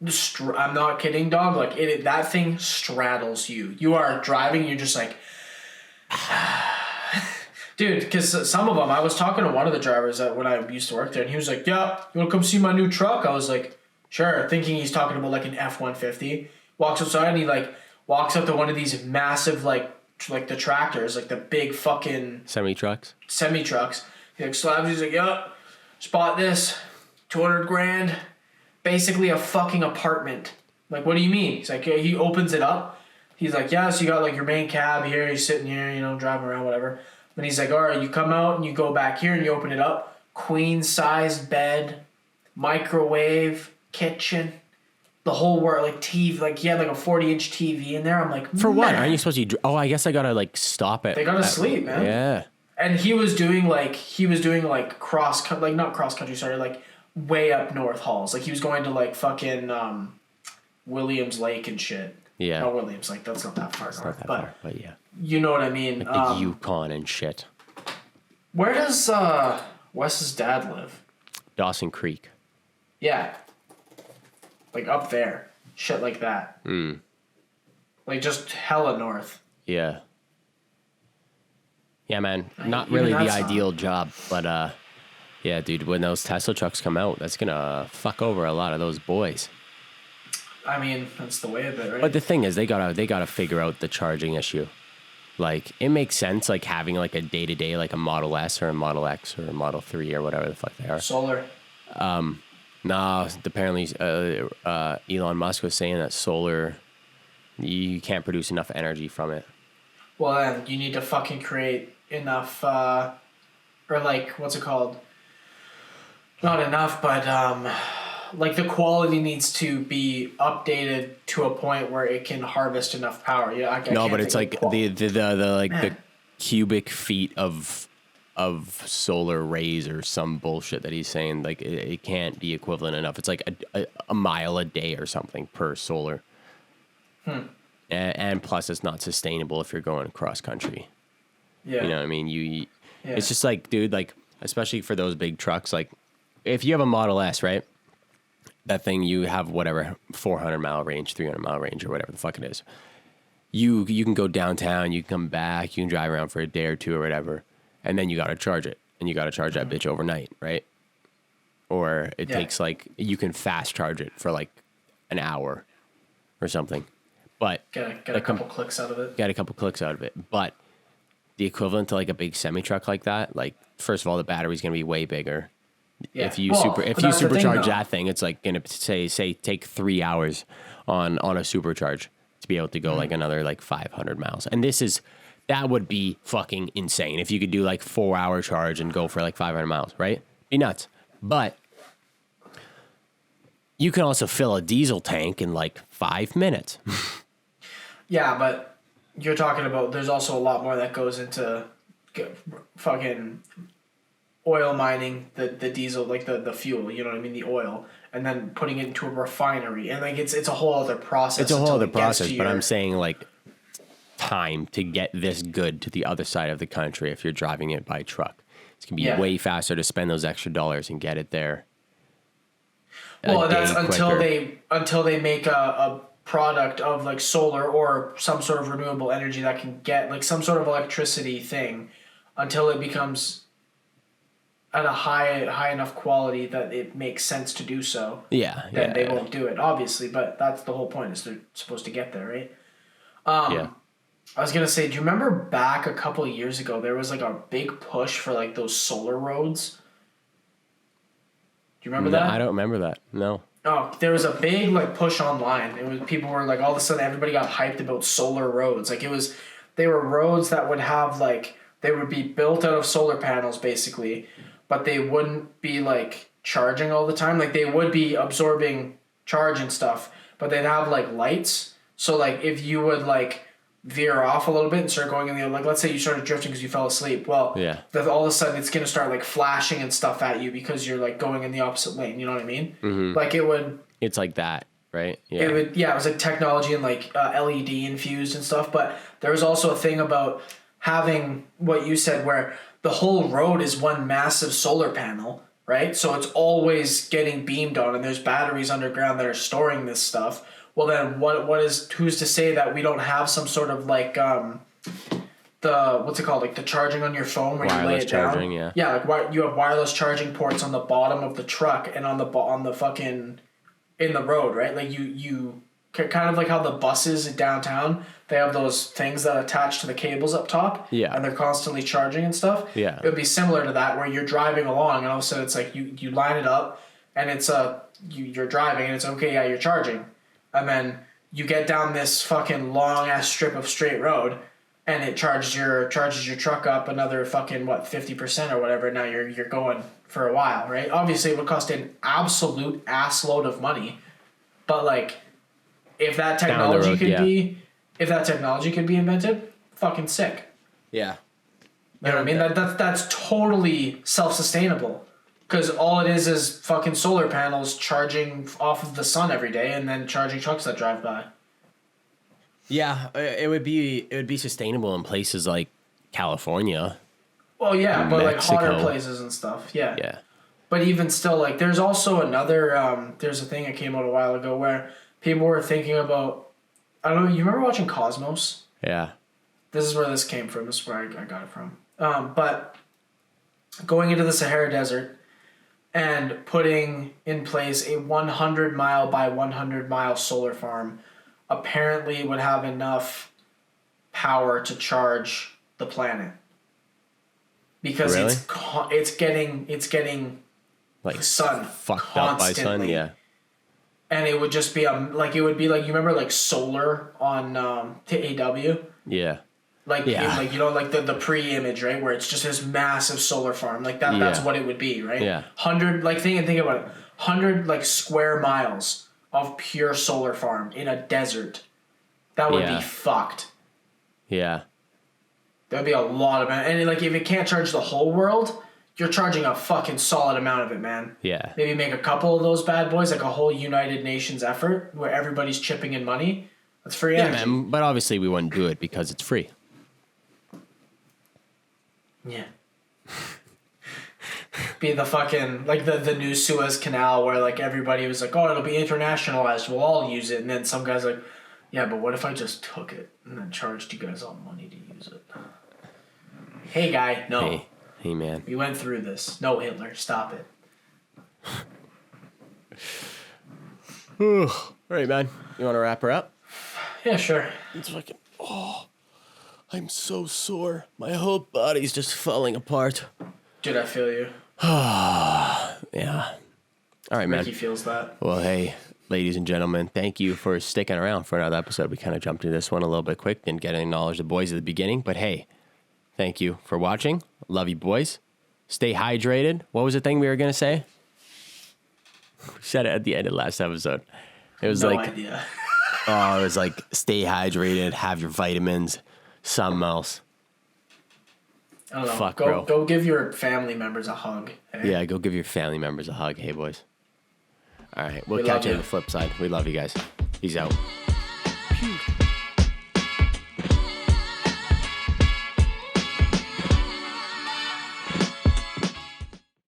Speaker 1: I'm not kidding, dog. Like that thing straddles you. You are driving, you're just like, dude. Because some of them, I was talking to one of the drivers when I used to work there, and he was like, "Yeah, you want to come see my new truck?" I was like, "Sure," thinking he's talking about like an F-150. Walks outside and he like walks up to one of these massive like the tractors, like the big fucking
Speaker 2: semi trucks.
Speaker 1: He like slabs. He's like, "Yeah, spot this, $200,000." Basically a fucking apartment. Like, what do you mean? He's like, yeah, he opens it up. He's like, yeah, so you got like your main cab here. You're sitting here, driving around, whatever. And he's like, all right, you come out and you go back here and you open it up. Queen-sized bed, microwave, kitchen, the whole world, like TV. Like, he had like a 40-inch TV in there. I'm like,
Speaker 2: for what? Aren't you supposed to? I guess I gotta like stop it.
Speaker 1: They gotta sleep, man.
Speaker 2: Yeah.
Speaker 1: And he was doing like not cross country, sorry, like way up north hauls. Like he was going to like fucking Williams Lake and shit.
Speaker 2: Yeah.
Speaker 1: Not Williams Lake, that's not that far north.
Speaker 2: But yeah.
Speaker 1: You know what I mean?
Speaker 2: Like the Yukon and shit.
Speaker 1: Where does Wes's dad live?
Speaker 2: Dawson Creek.
Speaker 1: Yeah. Like up there. Shit like that. Like just hella north.
Speaker 2: Yeah. Yeah, man. Not really the ideal job, but yeah, dude, when those Tesla trucks come out, that's going to fuck over a lot of those boys.
Speaker 1: I mean, that's the way of it, right?
Speaker 2: But the thing is, they gotta figure out the charging issue. Like, it makes sense, like, having, like, a day-to-day, like, a Model S or a Model X or a Model 3 or whatever the fuck they are.
Speaker 1: Solar.
Speaker 2: Nah, apparently Elon Musk was saying that solar, you can't produce enough energy from it.
Speaker 1: Well, then, you need to fucking create enough, or, like, what's it called? Not enough, but like the quality needs to be updated to a point where it can harvest enough power. Yeah,
Speaker 2: no, but it's like the cubic feet of solar rays or some bullshit that he's saying. Like it can't be equivalent enough. It's like a mile a day or something per solar. And plus, it's not sustainable if you're going cross country.
Speaker 1: Yeah,
Speaker 2: you know what I mean. It's just like, dude, like especially for those big trucks, like. If you have a Model S, right? That thing, you have whatever 400-mile range, 300-mile range, or whatever the fuck it is. You can go downtown, you can come back, you can drive around for a day or two or whatever, and then you got to charge it, and you got to charge that bitch overnight, right? Or it takes like you can fast charge it for like an hour or something, but
Speaker 1: get a couple clicks out of it.
Speaker 2: Get a couple clicks out of it, but the equivalent to like a big semi truck like that, like first of all, the battery's gonna be way bigger. Yeah. If you supercharge that thing, it's like gonna say take 3 hours on a supercharge to be able to go like another like 500 miles. And that would be fucking insane if you could do like 4-hour charge and go for like 500 miles, right? Be nuts. But you can also fill a diesel tank in like 5 minutes.
Speaker 1: Yeah, but you're talking about there's also a lot more that goes into fucking oil mining, the diesel, like the fuel, you know what I mean, the oil, and then putting it into a refinery, and like it's a whole other process.
Speaker 2: It's a whole other process, but I'm saying like time to get this good to the other side of the country if you're driving it by truck. It's gonna be way faster to spend those extra dollars and get it there.
Speaker 1: Well, that's until they make a product of like solar or some sort of renewable energy that can get like some sort of electricity thing until it becomes at a high enough quality that it makes sense to do so. Then they won't do it, obviously, but that's the whole point, is they're supposed to get there, right? I was gonna say, do you remember back a couple of years ago there was like a big push for like those solar roads? Do you remember that?
Speaker 2: I don't remember that. No.
Speaker 1: Oh, there was a big like push online. It was, people were like, all of a sudden everybody got hyped about solar roads. Like they were roads that would have like, they would be built out of solar panels basically, but they wouldn't be like charging all the time. Like they would be absorbing charge and stuff, but they'd have like lights. So like if you would like veer off a little bit and start going in the, like, let's say you started drifting because you fell asleep. Well, all of a sudden it's going to start like flashing and stuff at you because you're like going in the opposite lane. You know what I mean?
Speaker 2: Mm-hmm.
Speaker 1: Like it would.
Speaker 2: It's like that, right? Yeah.
Speaker 1: It was like technology and like LED infused and stuff. But there was also a thing about having what you said where the whole road is one massive solar panel, right? So it's always getting beamed on, and there's batteries underground that are storing this stuff. Well, then who's to say that we don't have some sort of like what's it called, like the charging on your phone where you lay it down? Yeah, like you have wireless charging ports on the bottom of the truck and on the fucking in the road, right? Like you kind of like how the buses in downtown, they have those things that attach to the cables up top, and they're constantly charging and stuff.
Speaker 2: Yeah,
Speaker 1: it would be similar to that where you're driving along and all of a sudden it's like you line it up and it's you're driving and it's okay, yeah, you're charging. And then you get down this fucking long ass strip of straight road, and it charges your truck up another fucking 50% or whatever. Now you're going for a while, right? Obviously, it would cost an absolute ass load of money, but like, if that technology could be invented, fucking sick.
Speaker 2: Yeah,
Speaker 1: you know what I mean? That's totally self-sustainable. Because all it is fucking solar panels charging off of the sun every day and then charging trucks that drive by.
Speaker 2: Yeah, it would be sustainable in places like California.
Speaker 1: Well, yeah, but
Speaker 2: Mexico.
Speaker 1: like hotter places and stuff. Yeah.
Speaker 2: Yeah.
Speaker 1: But even still, like, there's also another, there's a thing that came out a while ago where people were thinking about, I don't know, you remember watching Cosmos?
Speaker 2: Yeah.
Speaker 1: This is where this came from. This is where I got it from. But going into the Sahara Desert and putting in place a 100 mile by 100 mile solar farm apparently would have enough power to charge the planet. Because it's getting like sun
Speaker 2: fucked
Speaker 1: constantly.
Speaker 2: up by sun, yeah.
Speaker 1: And it would just be it would be like, you remember like solar on TAW?
Speaker 2: Yeah.
Speaker 1: Like the pre-image, right, where it's just this massive solar farm, like that. That's what it would be, right?
Speaker 2: Yeah.
Speaker 1: 100 think about it, 100 like square miles of pure solar farm in a desert. That would be fucked.
Speaker 2: Yeah.
Speaker 1: That would be a lot of it, and like if it can't charge the whole world, you're charging a fucking solid amount of it, man.
Speaker 2: Yeah.
Speaker 1: Maybe make a couple of those bad boys, like a whole United Nations effort where everybody's chipping in money. That's free energy.
Speaker 2: Yeah, man. But obviously we wouldn't do it because it's free.
Speaker 1: Yeah. Be the fucking, like the new Suez Canal where like everybody was like, oh, it'll be internationalized, we'll all use it. And then some guy's like, yeah, but what if I just took it and then charged you guys all money to use it? Hey, guy, no.
Speaker 2: Hey, man.
Speaker 1: We went through this. No, Hitler, stop it.
Speaker 2: All right, man. You want to wrap her up?
Speaker 1: Yeah, sure.
Speaker 2: It's fucking, I'm so sore. My whole body's just falling apart.
Speaker 1: Dude, I feel you.
Speaker 2: Yeah. All right, man.
Speaker 1: Ricky feels that.
Speaker 2: Well, hey, ladies and gentlemen, thank you for sticking around for another episode. We kind of jumped into this one a little bit quick. Didn't get to acknowledge the boys at the beginning. But hey, thank you for watching. Love you, boys. Stay hydrated. What was the thing we were going to say? We said it at the end of the last episode. It was
Speaker 1: no idea.
Speaker 2: It was like, stay hydrated, have your vitamins, something else.
Speaker 1: I don't know.
Speaker 2: Fuck, bro.
Speaker 1: Go give your family members a hug. Hey?
Speaker 2: Yeah, go give your family members a hug. Hey, boys. All right, we'll catch you on the flip side. We love you guys. Peace out.
Speaker 1: Pew.